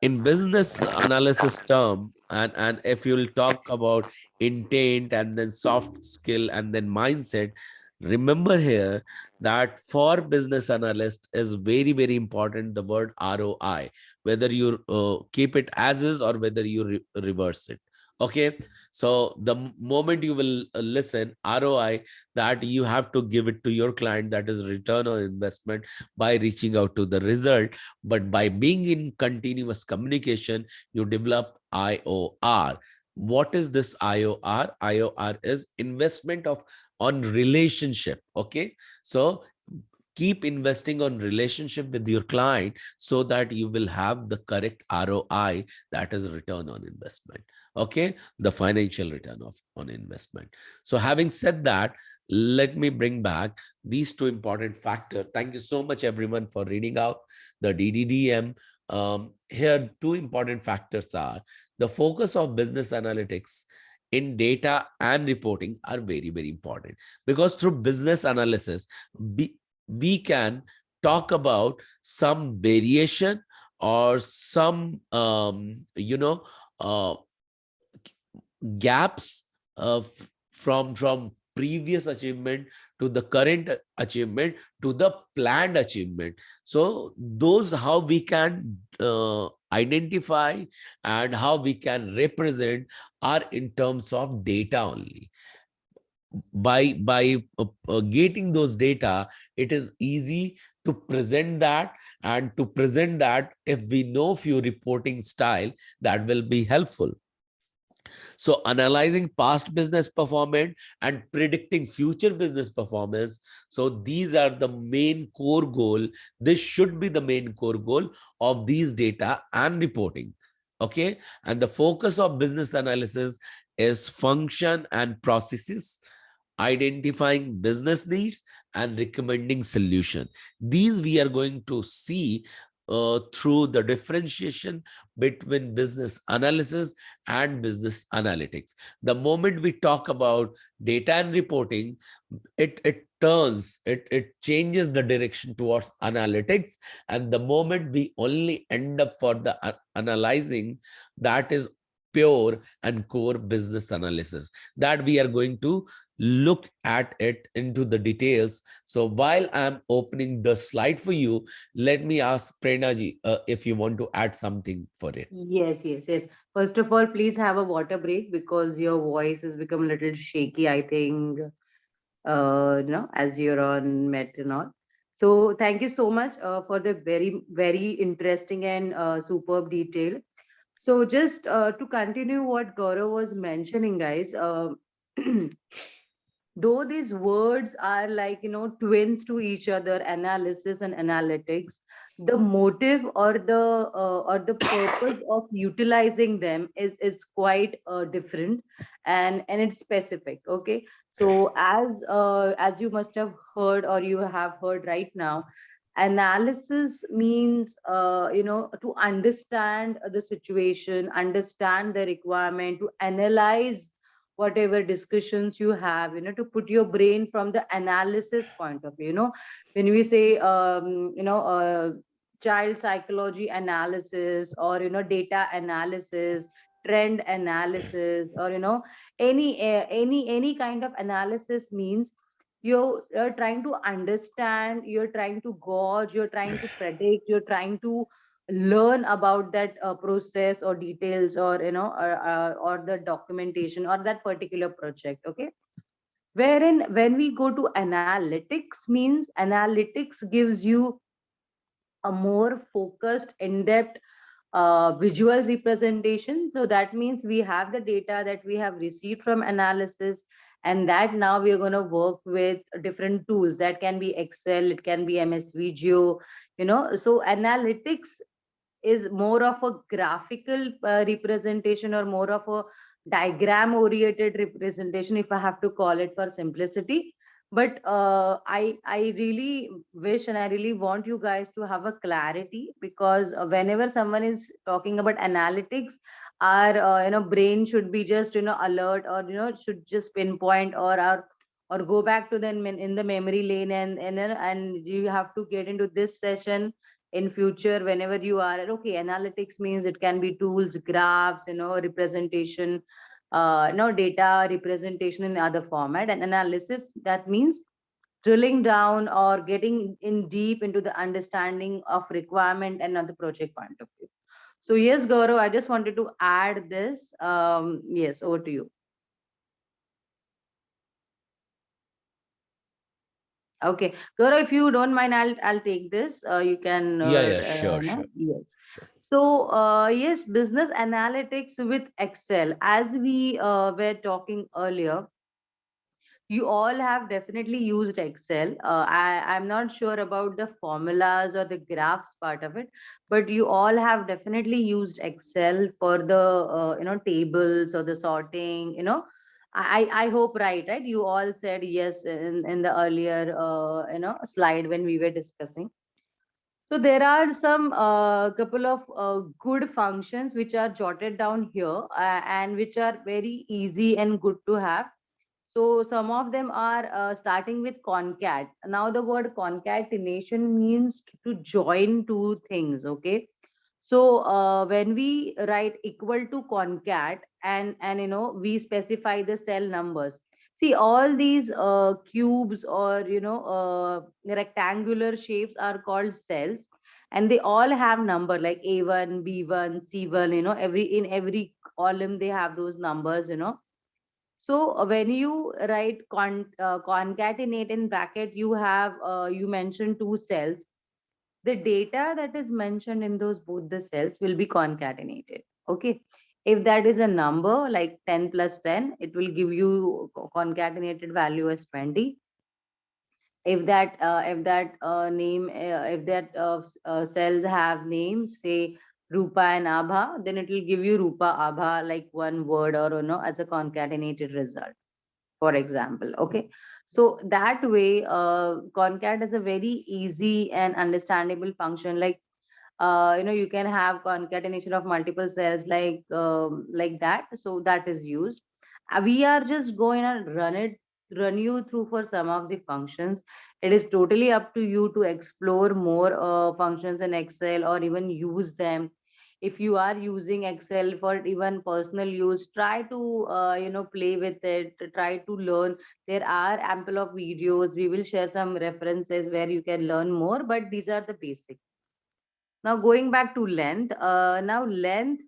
In business analysis term, and if you'll talk about intent and then soft skill and then mindset, remember here that for business analyst is very, very important the word ROI, whether you keep it as is or whether you reverse it. Okay, so the moment you will listen ROI, that you have to give it to your client, that is return on investment, by reaching out to the result. But by being in continuous communication, you develop IOR. What is this IOR? IOR is investment on relationship. Okay, so keep investing on relationship with your client so that you will have the correct ROI, that is return on investment. Okay, the financial return on investment. So having said that, let me bring back these two important factors. Thank you so much everyone for reading out the DDDM. Here two important factors are the focus of business analytics in data and reporting are very, very important, because through business analysis, we can talk about some variation or some uh, gaps from previous achievement to the current achievement to the planned achievement. So those how we can identify and how we can represent are in terms of data only. By getting those data, it is easy to present that, and to present that, if we know few reporting style, that will be helpful. So analyzing past business performance and predicting future business performance. So these are the main core goal. This should be the main core goal of these data and reporting. Okay. And the focus of business analysis is function and processes, identifying business needs and recommending solution. These we are going to see through the differentiation between business analysis and business analytics. The moment we talk about data and reporting, it changes the direction towards analytics. And the moment we only end up for the analyzing, that is pure and core business analysis, that we are going to look at it into the details. So while I'm opening the slide for you, let me ask Prerna ji if you want to add something for it. Yes, yes, yes. First of all, please have a water break because your voice has become a little shaky, I think, as you're on methanol. So thank you so much for the very, very interesting and superb detail. So just to continue what Gaurav was mentioning, guys, though these words are like, twins to each other, analysis and analytics, the motive or the purpose of utilizing them is quite different, and it's specific. Okay, so as you must have heard or you have heard right now, analysis means to understand the situation, understand the requirement, to analyze whatever discussions you have, to put your brain from the analysis point of view. When we say child psychology analysis, or data analysis, trend analysis, or any kind of analysis, means you're trying to understand, you're trying to gauge, you're trying to predict, you're trying to learn about that process or details, or or the documentation or that particular project. Okay, wherein when we go to analytics, means analytics gives you a more focused, in-depth visual representation. So that means we have the data that we have received from analysis, and that now we are going to work with different tools. That can be Excel, it can be MS Visio, so analytics is more of a graphical representation, or more of a diagram oriented representation, if I have to call it for simplicity. But I really wish and I really want you guys to have a clarity, because whenever someone is talking about analytics, our brain should be just alert, or should just pinpoint, or go back to the in the memory lane, and you have to get into this session in future whenever you are okay. Analytics means it can be tools, graphs, representation, data representation in other format. And analysis, that means drilling down or getting in deep into the understanding of requirement and other project point of view. So yes, Gaurav, I just wanted to add this. Yes, over to you. Okay, Gaurav, if you don't mind, I'll take this. You can. Yeah, sure, No? sure. Yes. Sure. So yes, business analytics with Excel, as we were talking earlier, you all have definitely used Excel. I'm not sure about the formulas or the graphs part of it, but you all have definitely used Excel for the tables or the sorting. I hope, right. You all said yes in the earlier slide when we were discussing. So there are some couple of good functions which are jotted down here and which are very easy and good to have. So some of them are starting with concat. Now the word concatenation means to join two things. Okay. So when we write equal to concat and we specify the cell numbers. See, all these cubes or rectangular shapes are called cells, and they all have number like A1, B1, C1. Every in every column they have those numbers. So when you write concatenate in bracket, you mention two cells. The data that is mentioned in those both the cells will be concatenated. Okay. If that is a number like 10 plus 10, it will give you concatenated value as 20. If that cells have names, say Rupa and Abha, then it will give you Rupa Abha like one word or as a concatenated result, for example. Okay. So that way, concat is a very easy and understandable function. Like you can have concatenation of multiple cells like that. So that is used. We are just going to run you through for some of the functions. It is totally up to you to explore more functions in Excel or even use them. If you are using Excel for even personal use, try to play with it, try to learn. There are ample of videos. We will share some references where you can learn more, but these are the basics. Now going back to length, now length,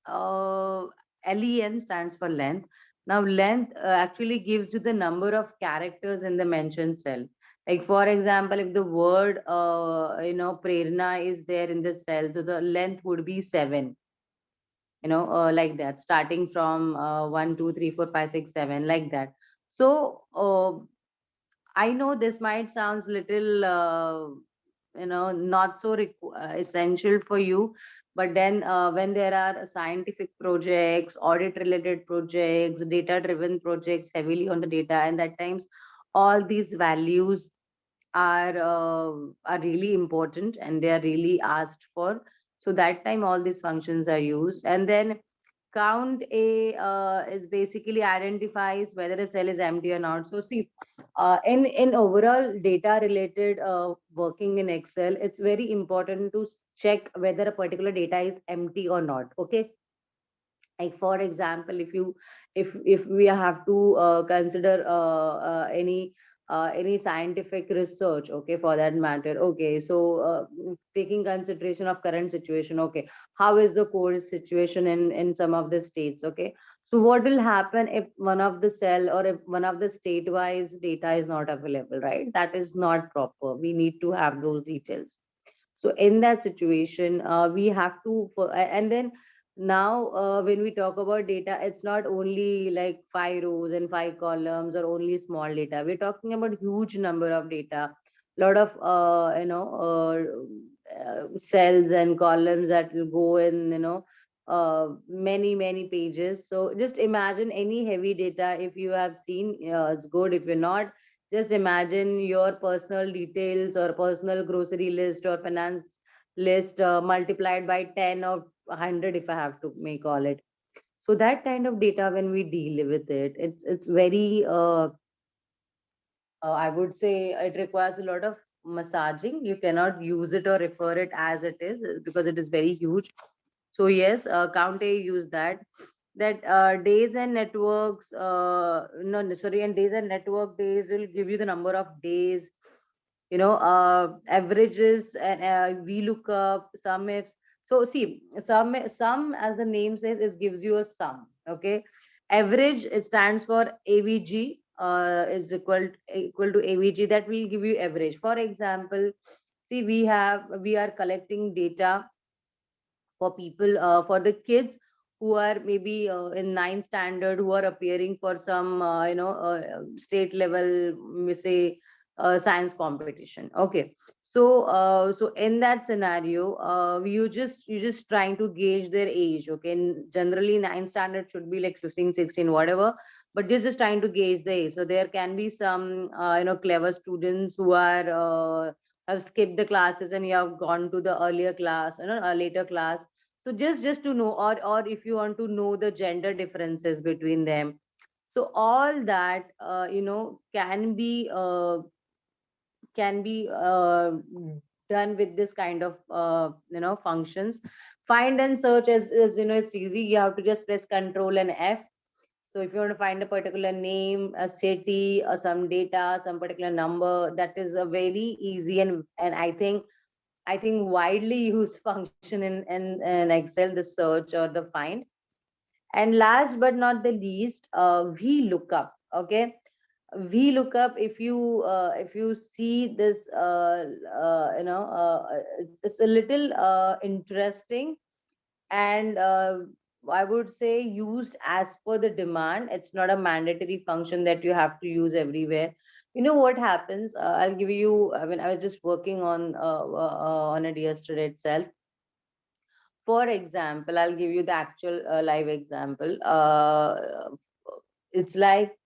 uh, LEN stands for length. Now length actually gives you the number of characters in the mentioned cell. Like for example, if the word prerna is there in the cell, so the length would be 7. Like that, starting from 1, 2, 3, 4, 5, 6, 7, like that. So I know this might sounds little not so essential for you, but then when there are scientific projects, audit related projects, data driven projects heavily on the data, and at times all these values are really important and they are really asked for. So that time all these functions are used. And then count a is basically identifies whether a cell is empty or not. So see, in overall data related working in Excel, it's very important to check whether a particular data is empty or not. Okay. Like for example, if we have to consider any scientific research, okay, for that matter. Okay. So taking consideration of current situation. Okay. How is the core situation in some of the states? Okay. So what will happen if one of the cell or if one of the state wise data is not available, right? That is not proper. We need to have those details. So in that situation, we have to and then now when we talk about data, it's not only like 5 rows and 5 columns or only small data. We're talking about huge number of data, lot of cells and columns that will go in many pages. So just imagine any heavy data. If you have seen, it's good. If you're not, just imagine your personal details or personal grocery list or finance list multiplied by 10 or 100, if I have to make all it. So that kind of data, when we deal with it, it's very I would say it requires a lot of massaging. You cannot use it or refer it as it is because it is very huge. So yes, count A use that. That days and networks, no, no, sorry, and days and network days will give you the number of days, averages and VLOOKUP, sum ifs. So see, sum as the name says, it gives you a sum. Okay. Average, it stands for AVG, is equal to AVG. That will give you average. For example, see, we are collecting data for people, for the kids who are maybe in ninth standard, who are appearing for some state level, we say science competition. Okay. So so in that scenario, you just trying to gauge their age. Okay. And generally ninth standard should be like 15, 16, whatever, but just trying to gauge the age. So there can be some clever students who are have skipped the classes and you have gone to the earlier class, a later class. So just to know, or if you want to know the gender differences between them. So all that, can be done with this kind of functions. Find and search is it's easy. You have to just press Control and F. So if you want to find a particular name, a city, or some data, some particular number, that is a very easy and I think widely used function in Excel, the search or the find. And last but not the least, VLOOKUP. Okay, VLOOKUP. If you see this, it's a little interesting, and I would say used as per the demand. It's not a mandatory function that you have to use everywhere. You know what happens? I'll give you. I mean, I was just working on it yesterday itself. For example, I'll give you the actual live example. It's like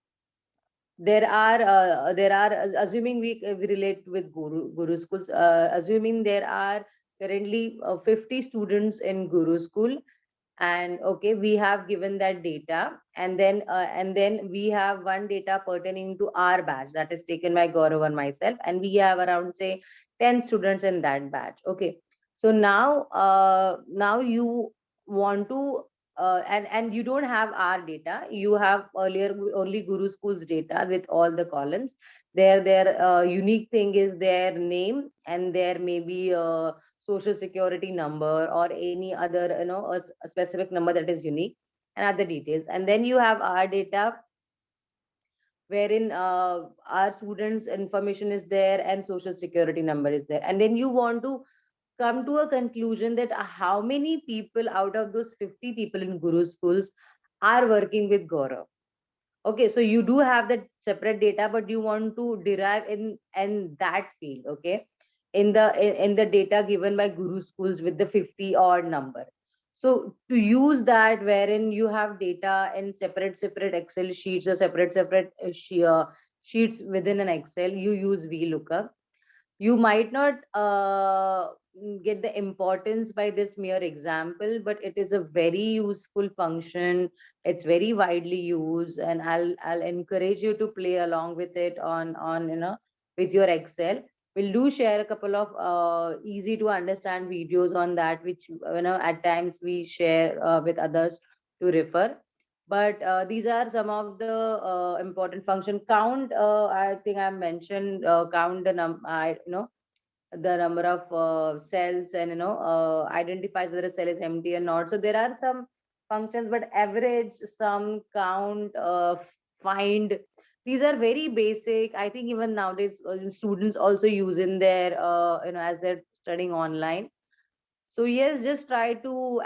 there are assuming we relate with Guru schools. Assuming there are currently 50 students in Guru school, and okay, we have given that data, and then we have one data pertaining to our batch that is taken by Gaurav and myself, and we have around say 10 students in that batch. Okay, so now you want to and you don't have our data. You have earlier only Guru schools data with all the columns. Their unique thing is their name, and there may be social security number or any other a specific number that is unique, and other details. And then you have our data, wherein our students information is there and social security number is there. And then you want to come to a conclusion that how many people out of those 50 people in Guru schools are working with Gaurav. Okay, so you do have that separate data, but you want to derive in that field. Okay, in the data given by Guru schools with the 50 odd number. So to use that, wherein you have data in separate Excel sheets or separate sheets within an Excel, you use VLOOKUP. You might not get the importance by this mere example, but it is a very useful function. It's very widely used, and I'll encourage you to play along with it on with your Excel. We'll do share a couple of easy to understand videos on that, which at times we share with others to refer. But these are some of the important function. Count, I think I mentioned, count the number of cells, and identifies whether a cell is empty or not. So there are some functions, but average, sum, count, find, these are very basic. I think even nowadays students also use in their as they're studying online. So yes, just try to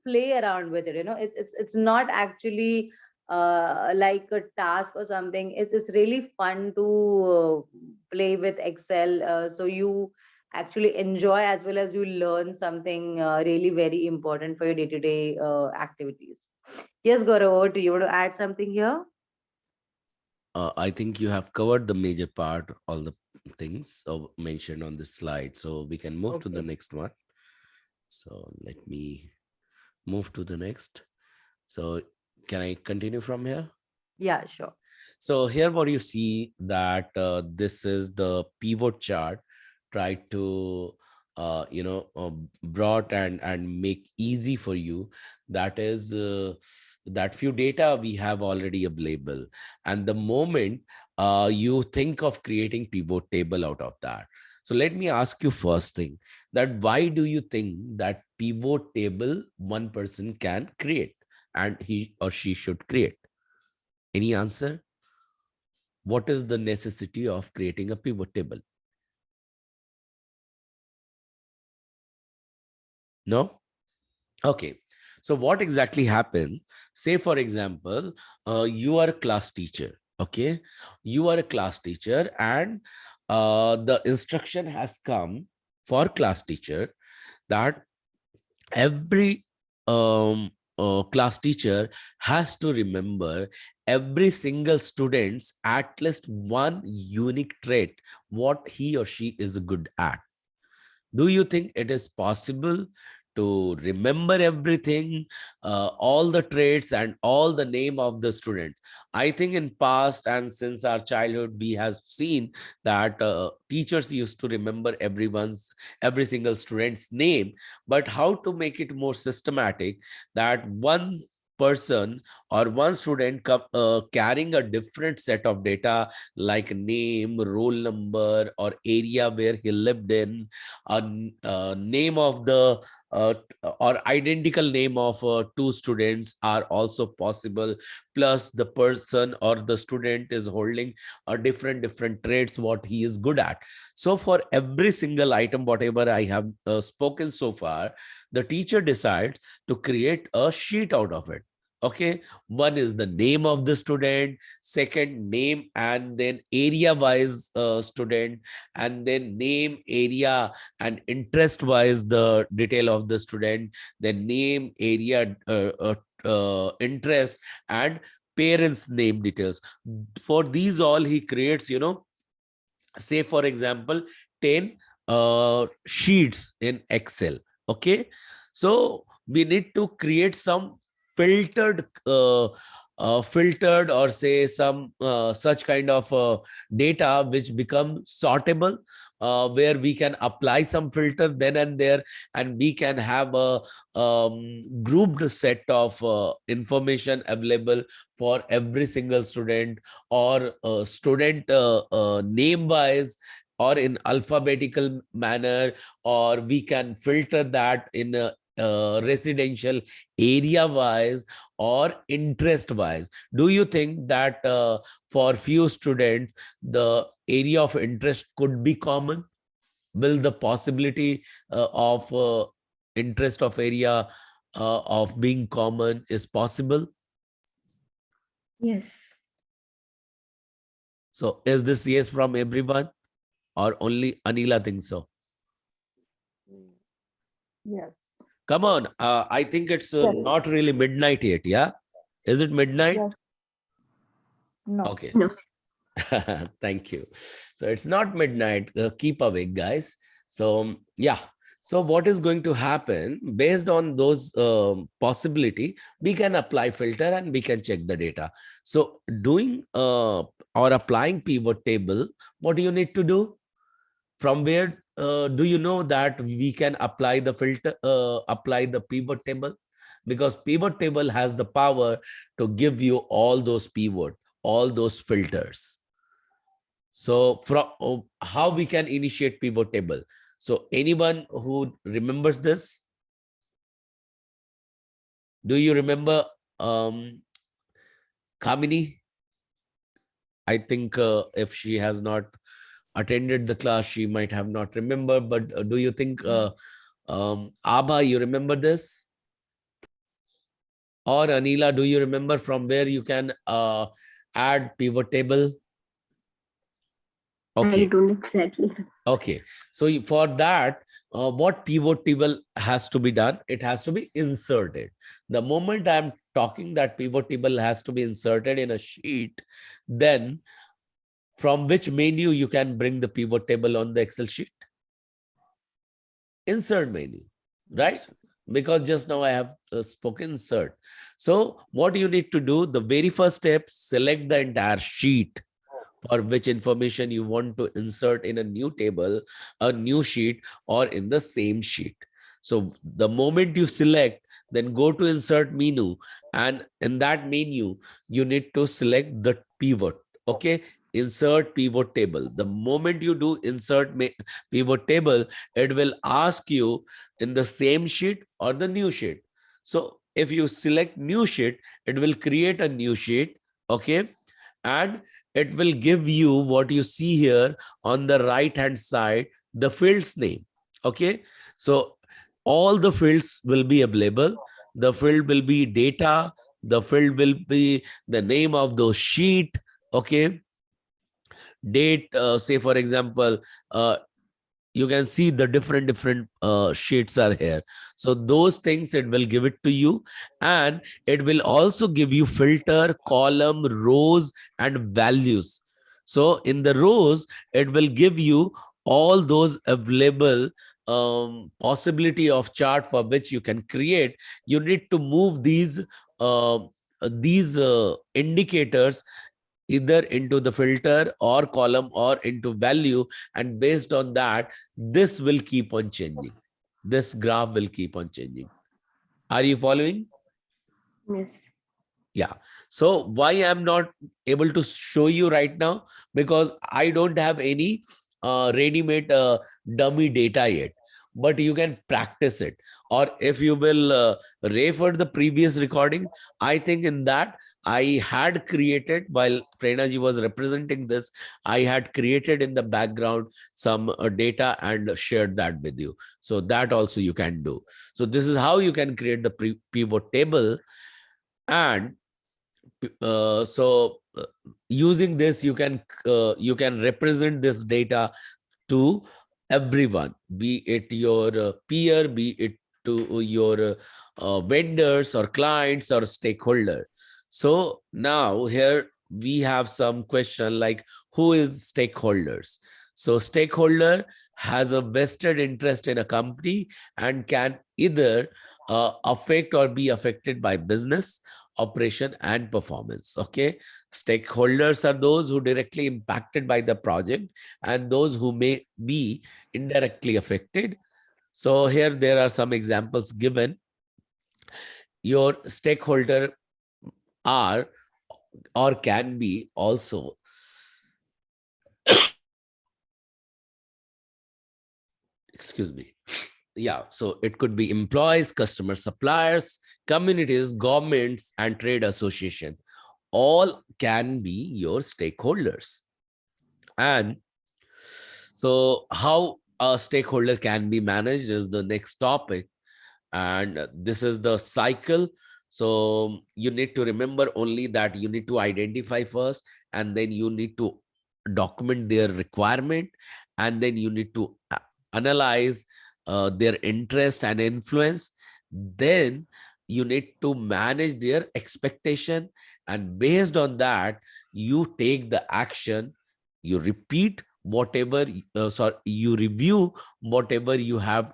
play around with it. It's not actually like a task or something. It's really fun to play with Excel, so you actually enjoy as well as you learn something really very important for your day-to-day activities. Yes, Gaurav, over to you. You want to add something here? I think you have covered the major part, all the things mentioned on this slide. So we can move to the Okay. next one. So let me move to the next. So can I continue from here? Yeah, sure. So here what you see that this is the pivot chart tried to brought and make easy for you. That is that few data we have already available, and the moment you think of creating pivot table out of that. So let me ask you first thing, that why do you think that pivot table one person can create and he or she should create? Any answer? What is the necessity of creating a pivot table? No? Okay. So what exactly happened? Say, for example, you are a class teacher. Okay. You are a class teacher, and the instruction has come for class teacher that every class teacher has to remember every single student's at least one unique trait, what he or she is good at. Do you think it is possible to remember everything, all the traits and all the name of the student? I think in past and since our childhood, we have seen that teachers used to remember every single student's name, but how to make it more systematic that one person or one student carrying a different set of data like name, roll number, or area where he lived in, name of the or identical name of two students are also possible, plus the person or the student is holding a different traits what he is good at. So for every single item whatever I have spoken so far, the teacher decides to create a sheet out of it. Okay, one is the name of the student, second name and then area wise student, and then name, area and interest wise the detail of the student, then name, area, interest and parents name details. For these all he creates, say for example 10 sheets in Excel. Okay, so we need to create some filtered filtered or say some such kind of data which become sortable, where we can apply some filter then and there, and we can have a grouped set of information available for every single student, or student name wise, or in alphabetical manner, or we can filter that in a residential area wise or interest wise. Do you think that for few students the area of interest could be common? Will the possibility of interest of area of being common is possible? Yes. So is this yes from everyone, or only Anila thinks so? Yes. Come on, I think it's Yes. not really midnight yet. Yeah, is it midnight? Yes. No. Okay. No. Thank you. So it's not midnight. Keep awake, guys. So yeah. So what is going to happen based on those possibility? We can apply filter and we can check the data. So doing or applying pivot table, what do you need to do? From where do you know that we can apply the filter, apply the pivot table? Because pivot table has the power to give you all those pivot, all those filters. So from how we can initiate pivot table? So anyone who remembers this? Do you remember Kamini? I think if she has not attended the class, she might have not remembered. But do you think Abha, you remember this? Or Anila, do you remember from where you can add pivot table? I Okay. don't exactly. Okay. So for that, what pivot table has to be done? It has to be inserted. The moment I'm talking that pivot table has to be inserted in a sheet, then from which menu you can bring the pivot table on the Excel sheet? Insert menu, right? Because just now I have spoken insert. So what you need to do, the very first step, select the entire sheet for which information you want to insert in a new table, a new sheet, or in the same sheet. So the moment you select, then go to insert menu, and in that menu, you need to select the pivot. Okay, insert pivot table. The moment you do insert pivot table, it will ask you in the same sheet or the new sheet. So if you select new sheet, it will create a new sheet. Okay, and it will give you what you see here on the right hand side, the field's name. Okay, so all the fields will be available. The field will be data, the field will be the name of those sheet. Okay, date, say for example you can see the different sheets are here. So those things it will give it to you, and it will also give you filter, column, rows, and values. So in the rows, it will give you all those available possibility of chart for which you can create. You need to move these indicators either into the filter or column or into value, and based on that, this will keep on changing. This graph will keep on changing. Are you following? Yes. Yeah. So why I'm not able to show you right now? Because I don't have any ready-made dummy data yet. But you can practice it. Or if you will refer the previous recording, I think in that I had created, while Prerna ji was representing this, I had created in the background some data and shared that with you. So that also you can do. So this is how you can create the pivot table. And using this, you can represent this data to everyone, be it your peer, be it to your vendors or clients or stakeholder. So now here we have some question like, who is stakeholders? So stakeholder has a vested interest in a company and can either affect or be affected by business, operation, and performance. Okay, stakeholders are those who directly impacted by the project and those who may be indirectly affected. So here there are some examples given. Your stakeholder are or can be also excuse me. Yeah, so it could be employees, customers, suppliers, communities, governments, and trade association. All can be your stakeholders. And so how a stakeholder can be managed is the next topic. And this is the cycle. So you need to remember only that you need to identify first, and then you need to document their requirement, and then you need to analyze their interest and influence. Then you need to manage their expectation, and based on that, you take the action. You repeat whatever sorry, you review whatever you have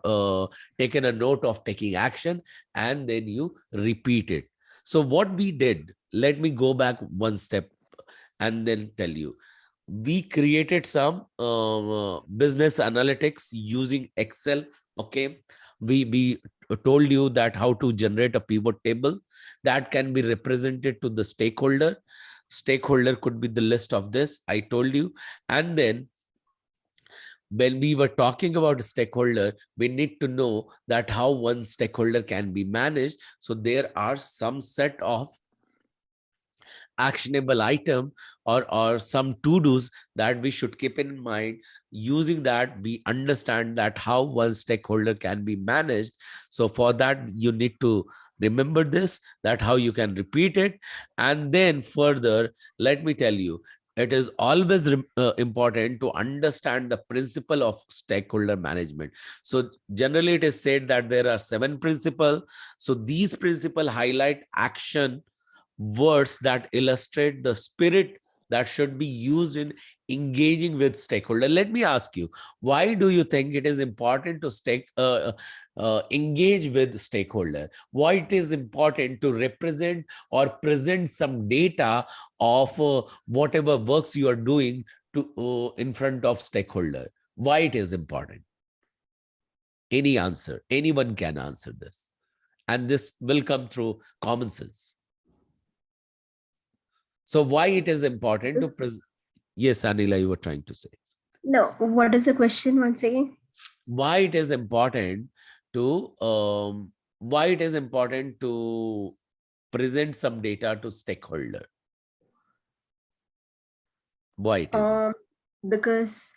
taken a note of taking action, and then you repeat it. So what we did, let me go back one step and then tell you. We created some business analytics using Excel. Okay, we told you that how to generate a pivot table that can be represented to the stakeholder. Stakeholder could be the list of this, I told you. And then when we were talking about stakeholder, we need to know that how one stakeholder can be managed. So there are some set of actionable item or some to-dos that we should keep in mind. Using that, we understand that how one stakeholder can be managed. So for that, you need to remember this, that how you can repeat it. And then further, let me tell you, it is always important to understand the principle of stakeholder management. So generally it is said that there are 7 principles. So these principles highlight action words that illustrate the spirit that should be used in engaging with stakeholder. Let me ask you, why do you think it is important to engage with stakeholder? Why it is important to represent or present some data of whatever works you are doing to in front of stakeholder? Why it is important? Any answer? Anyone can answer this, and this will come through common sense. So why it is important to present? Yes, Anila, you were trying to say. No, what is the question once again? Why it is important to present some data to stakeholder? Why it is? Because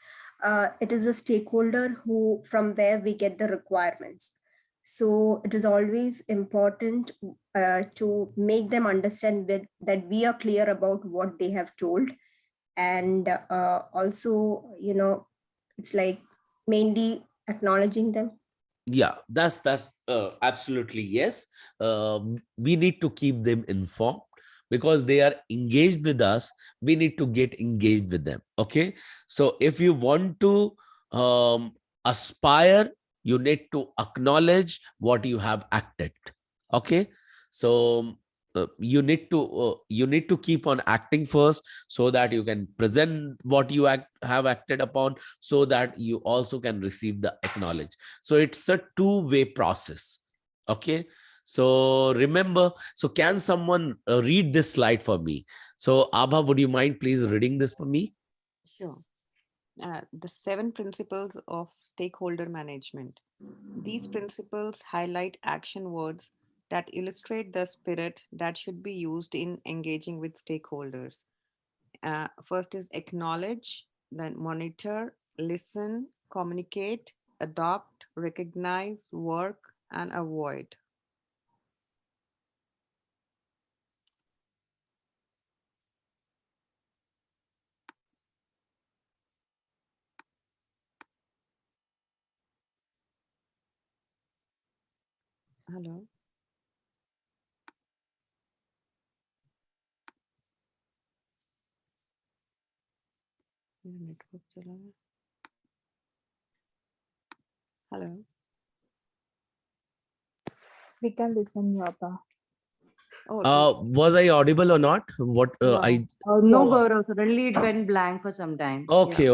it is a stakeholder who from where we get the requirements. So it is always important to make them understand that we are clear about what they have told. And also, it's like mainly acknowledging them. Yeah, that's absolutely yes. We need to keep them informed because they are engaged with us. We need to get engaged with them. Okay, so if you want to aspire, you need to acknowledge what you have acted. Okay, so you need to keep on acting first, so that you can present what you have acted upon, so that you also can receive the acknowledge. So it's a two-way process. Okay, so remember, so can someone read this slide for me? So Abha, would you mind please reading this for me? Sure. The 7 principles of stakeholder management. These principles highlight action words that illustrate the spirit that should be used in engaging with stakeholders. First is acknowledge, then monitor, listen, communicate, adopt, recognize, work, and avoid. Hello. Network चला है. Hello. We can listen, Yapa. Oh, Was I audible or not? What No, I no, Yes. Gaurav. Suddenly it went blank for some time. Okay.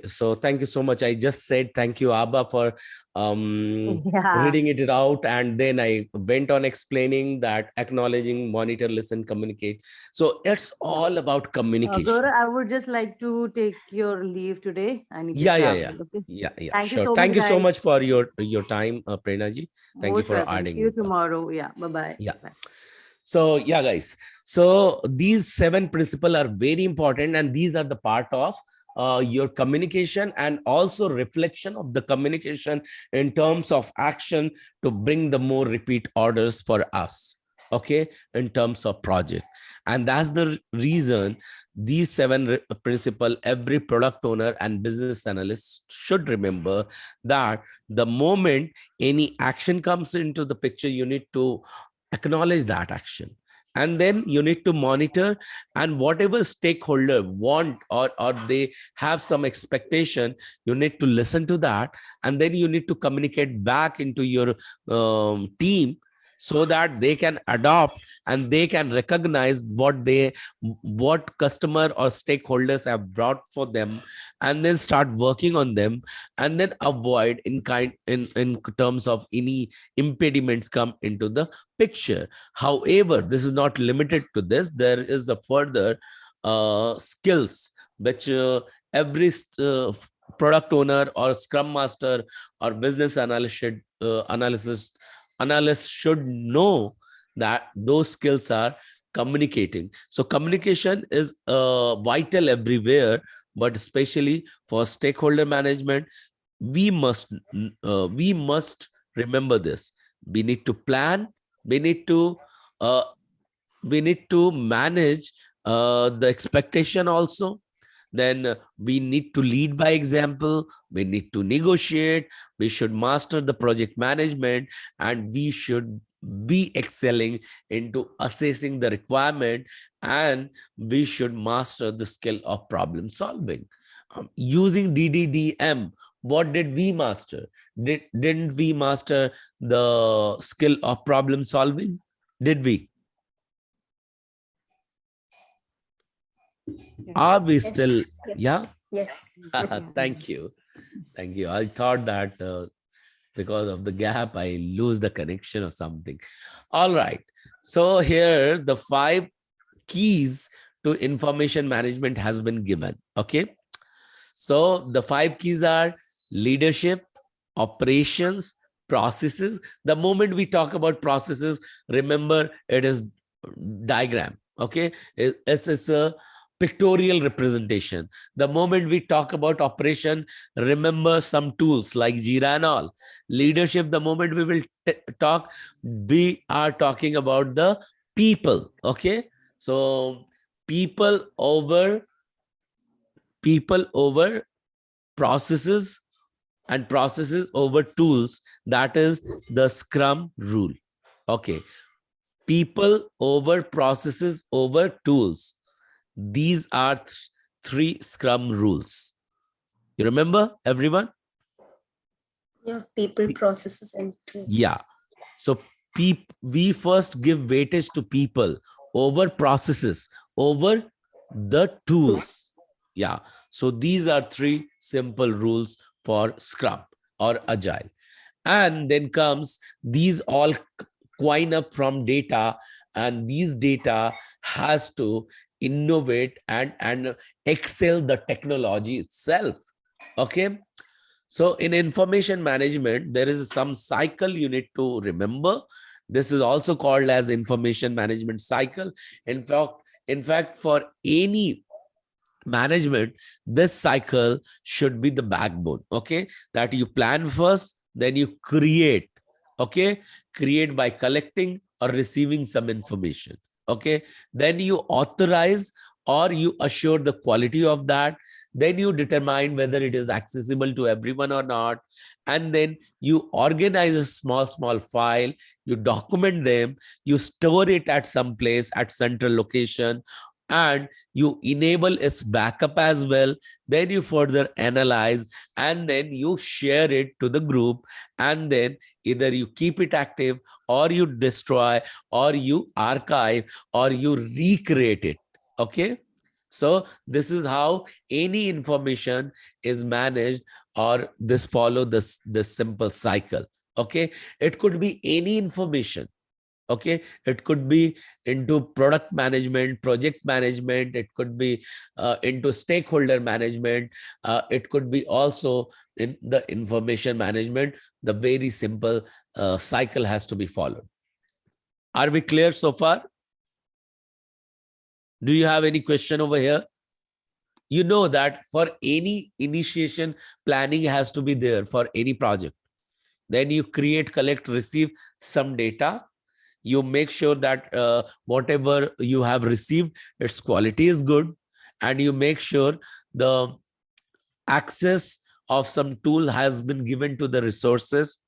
So thank you so much. I just said thank you, Abba, for Yeah. reading it out, and then I went on explaining that acknowledging, monitor, listen, communicate. So it's all about communication. Gaurav, I would just like to take your leave today. I need to Yeah. travel. Okay. Yeah. Thank you Sure. so Thank much, you so guys. much for your time, Prerna ji. Thank you Most for welcome. adding. See you tomorrow. Yeah. Bye-bye. Yeah. Bye. So yeah, guys. So these 7 principles are very important, and these are the part of your communication, and also reflection of the communication in terms of action to bring the more repeat orders for us. Okay, in terms of project. And that's the reason these 7 principle every product owner and business analyst should remember, that the moment any action comes into the picture, you need to acknowledge that action, and then you need to monitor, and whatever stakeholder want or they have some expectation, you need to listen to that, and then you need to communicate back into your team, so that they can adopt and they can recognize what customer or stakeholders have brought for them, and then start working on them, and then avoid in terms of any impediments come into the picture. However, this is not limited to this. There is a further skills which every product owner or scrum master or business analyst should know, that those skills are communicating. So communication is vital everywhere, but especially for stakeholder management, we must remember this. We need to plan, we need to uh, manage the expectation also. Then we need to lead by example, we need to negotiate, we should master the project management, and we should be excelling into assessing the requirement, and we should master the skill of problem solving. Using DDDM, what did we master? Didn't we master the skill of problem solving? Did we? Are we Yes. still? Yeah. Yes. Thank you. I thought that because of the gap, I lose the connection or something. All right. So here the 5 keys to information management has been given. Okay. So the 5 keys are leadership, operations, processes. The moment we talk about processes, remember it is diagram. Okay. It's a pictorial representation. The moment we talk about operation, remember some tools like Jira and all. Leadership, the moment we will talk, we are talking about the people. Okay. So people over processes and processes over tools. That is the Scrum rule. Okay. People over processes over tools. These are three Scrum rules. You remember, everyone? Yeah, people, processes, and tools. Yeah. So we first give weightage to people over processes, over the tools. Yeah. So these are three simple rules for Scrum or Agile. And then comes these all coin up from data, and these data has to innovate and excel the technology itself. Okay. So in information management, there is some cycle you need to remember. This is also called as information management cycle. In fact, for any management, this cycle should be the backbone. Okay, that you plan first, then you create. Okay, create by collecting or receiving some information. Okay, then you authorize or you assure the quality of that. Then you determine whether it is accessible to everyone or not. And then you organize a small file, you document them, you store it at some place at central location, and you enable its backup as well. Then you further analyze, and then you share it to the group, and then either you keep it active or you destroy or you archive or you recreate it. Okay, so this is how any information is managed, or this follow this simple cycle. Okay, it could be any information. Okay, it could be into product management, project management, it could be into stakeholder management, it could be also in the information management. The very simple cycle has to be followed. Are we clear so far? Do you have any question over here? You know that for any initiation, planning has to be there for any project. Then you create, collect, receive some data. You make sure that whatever you have received, its quality is good, and you make sure the access of some tool has been given to the resources,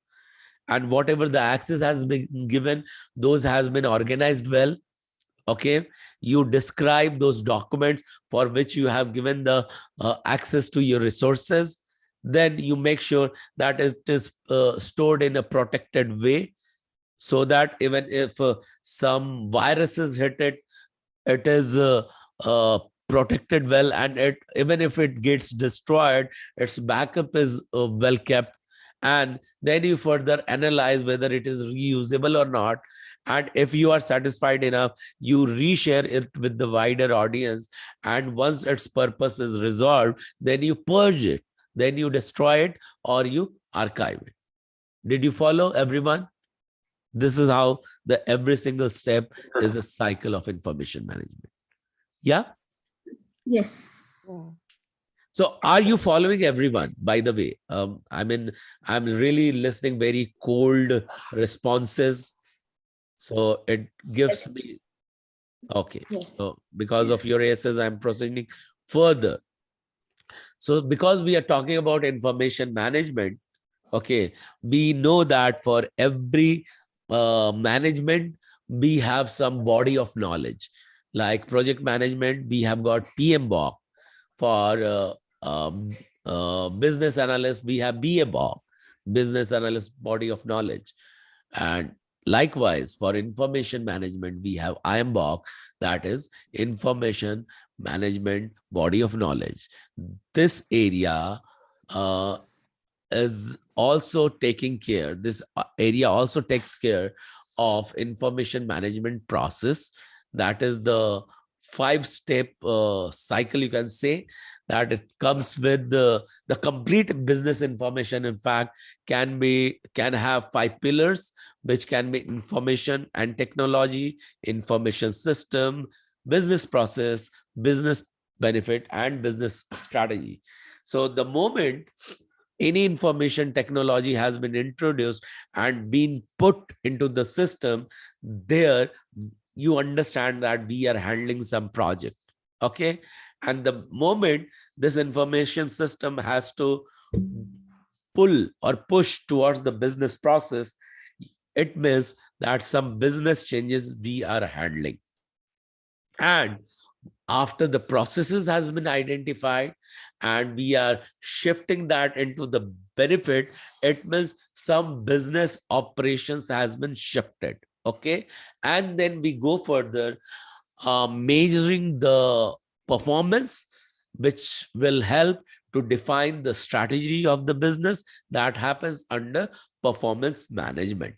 and whatever the access has been given, those has been organized well. Okay, you describe those documents for which you have given the access to your resources. Then you make sure that it is stored in a protected way, so that even if some viruses hit it, it is protected well, and it, even if it gets destroyed, its backup is well kept. And then you further analyze whether it is reusable or not. And if you are satisfied enough, you reshare it with the wider audience. And once its purpose is resolved, then you purge it, then you destroy it, or you archive it. Did you follow, everyone? This is how the every single step is a cycle of information management. Yeah. Yes. So are you following, everyone? By the way, I mean, I'm really listening very cold responses. So it gives Yes. me, okay. Yes. So because of Yes. your yeses, I'm proceeding further. So because we are talking about information management, okay, we know that for every management, we have some body of knowledge. Like project management, we have got PMBOK. For business analyst, we have BABOK, business analyst body of knowledge. And likewise, for information management, we have IMBOK, that is information management body of knowledge. This area is also taking care, this area also takes care of information management process. That is the 5-step cycle, you can say, that it comes with the complete business information. In fact, can have 5 pillars, which can be information and technology, information system, business process, business benefit, and business strategy. So the moment any information technology has been introduced and been put into the system, there you understand that we are handling some project. Okay, and the moment this information system has to pull or push towards the business process, it means that some business changes we are handling. And after the processes has been identified and we are shifting that into the benefit, it means some business operations has been shifted. Okay. And then we go further, measuring the performance, which will help to define the strategy of the business. That happens under performance management.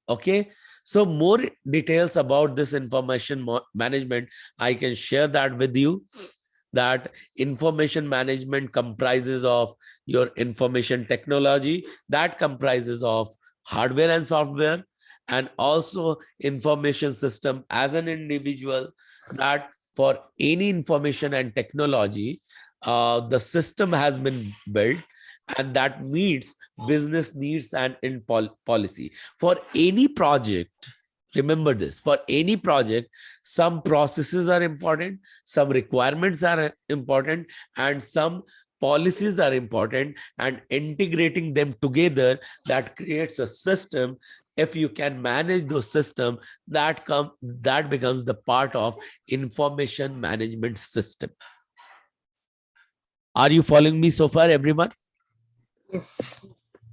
Okay, so more details about this information management, I can share that with you. That information management comprises of your information technology, that comprises of hardware and software, and also information system as an individual. That for any information and technology, the system has been built, and that meets business needs and in policy. For any project, remember this, for any project, some processes are important, some requirements are important, and some policies are important, and integrating them together, that creates a system. If you can manage those systems, that becomes the part of information management system. Are you following me so far, everyone? Yes.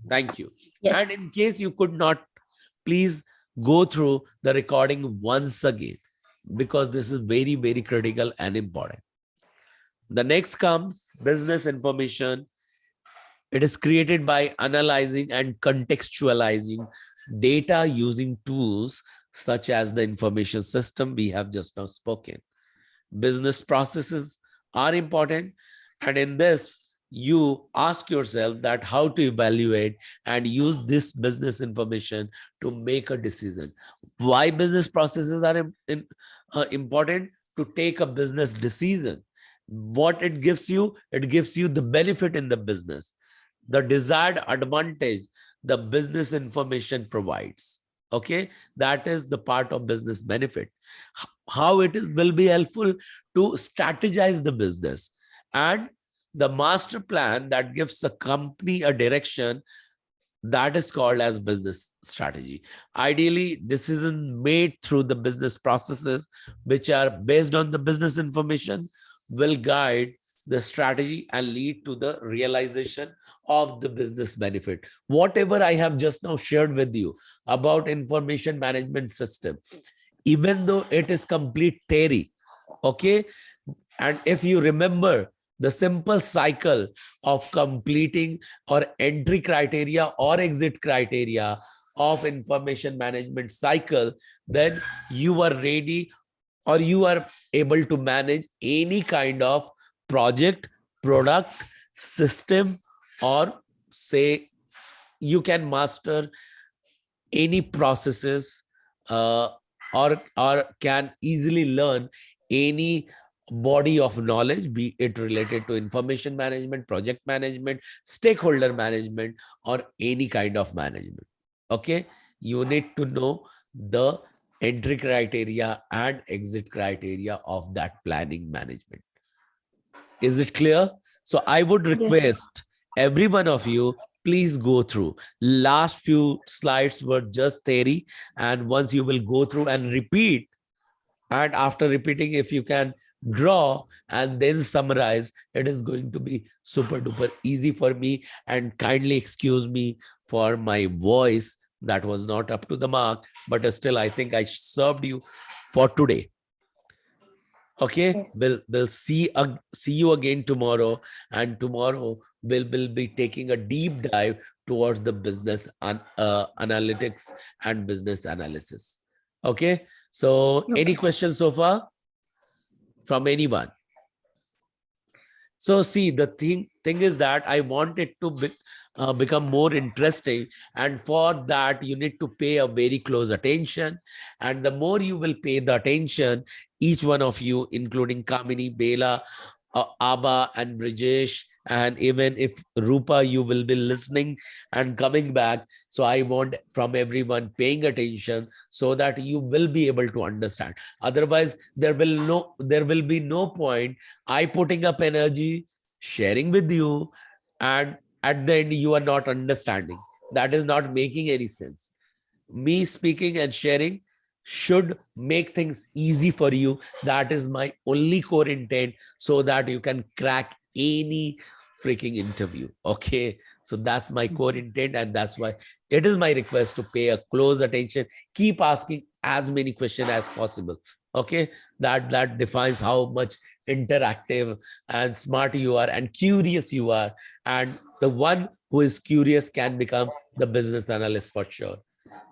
Thank you. Yeah. And in case you could not, please go through the recording once again, because this is very, very critical and important. The next comes business information. It is created by analyzing and contextualizing data using tools such as the information system we have just now spoken. Business processes are important, and in this, you ask yourself that how to evaluate and use this business information to make a decision. Why business processes are important? To take a business decision. What it gives you the benefit in the business, the desired advantage the business information provides. Okay, that is the part of business benefit. How it will be helpful to strategize the business, and the master plan that gives a company a direction, that is called as business strategy. Ideally, decisions made through the business processes, which are based on the business information, will guide the strategy and lead to the realization of the business benefit. Whatever I have just now shared with you about information management system, even though it is complete theory, okay, and if you remember the simple cycle of completing or entry criteria or exit criteria of information management cycle, then you are ready, or you are able to manage any kind of project, product, system, or say you can master any processes, or can easily learn any body of knowledge, be it related to information management, project management, stakeholder management, or any kind of management. Okay, you need to know the entry criteria and exit criteria of that planning management. Is it clear? So I would request every one of you, please go through. Last few slides were just theory, and once you will go through and repeat, and after repeating, if you can draw and then summarize, it is going to be super duper easy for me. And kindly excuse me for my voice that was not up to the mark, but still I think I served you for today. Okay, Yes. we'll see you again tomorrow, and tomorrow we'll be taking a deep dive towards the business analytics and business analysis. Okay, so any questions so far from anyone? So see, the thing is that I want it to become more interesting, and for that you need to pay a very close attention. And the more you will pay the attention, each one of you, including Kamini, Bela, Abba, and Brijesh, and even if Rupa, you will be listening and coming back. So I want from everyone paying attention so that you will be able to understand. Otherwise, there will be no point I putting up energy, sharing with you, and at the end you are not understanding. That is not making any sense. Me speaking and sharing should make things easy for you. That is my only core intent, so that you can crack any freaking interview. Okay, so that's my core intent, and that's why it is my request to pay a close attention. Keep asking as many questions as possible. Okay, that defines how much interactive and smart you are and curious you are, and the one who is curious can become the business analyst for sure.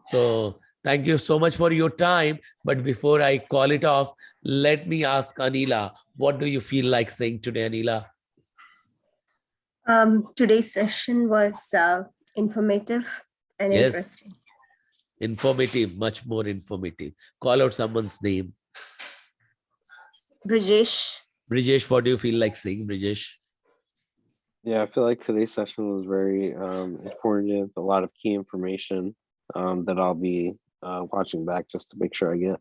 So thank you so much for your time. But before I call it off, let me ask Anila, what do you feel like saying today, Anila? Today's session was informative and Yes. interesting. Informative, much more informative. Call out someone's name. Brijesh. Brijesh, what do you feel like saying, Brijesh? Yeah, I feel like today's session was very informative, a lot of key information that I'll be watching back just to make sure I get.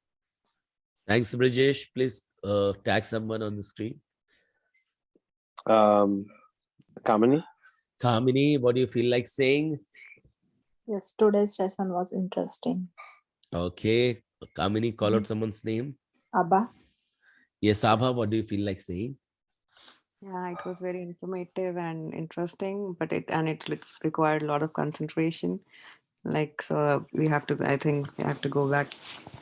Thanks, Brijesh. Please tag someone on the screen. Kamini? Kamini, what do you feel like saying? Yes, today's session was interesting. Okay. Kamini, call out someone's name. Abba, Yes, Abha, what do you feel like saying? Yeah, it was very informative and interesting, but it required a lot of concentration. Like, so I think we have to go back,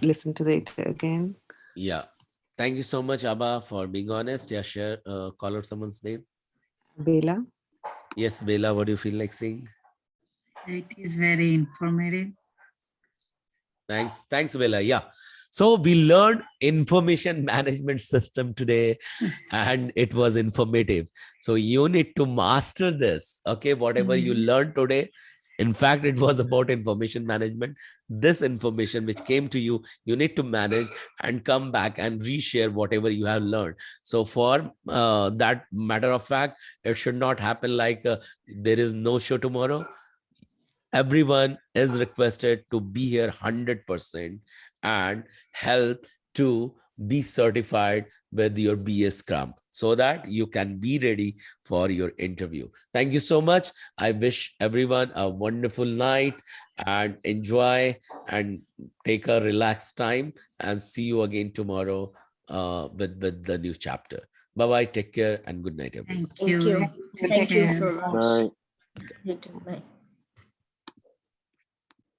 listen to it again. Yeah. Thank you so much, Abha, for being honest. Yeah, share, call out someone's name. Bela? Yes, Bela, what do you feel like saying? It is very informative. Thanks, Bela. Yeah. So we learned information management system today, and it was informative. So you need to master this. Okay, whatever you learned today. In fact, it was about information management. This information which came to you, you need to manage and come back and reshare whatever you have learned. So for that matter of fact, it should not happen like there is no show tomorrow. Everyone is requested to be here 100% and help to be certified with your BS Scrum so that you can be ready for your interview. Thank you so much. I wish everyone a wonderful night and enjoy and take a relaxed time, and see you again tomorrow with the new chapter. Bye-bye. Take care and good night, everyone. Thank you. Thank you. Take Thank you care. so much. Bye. You too. Bye.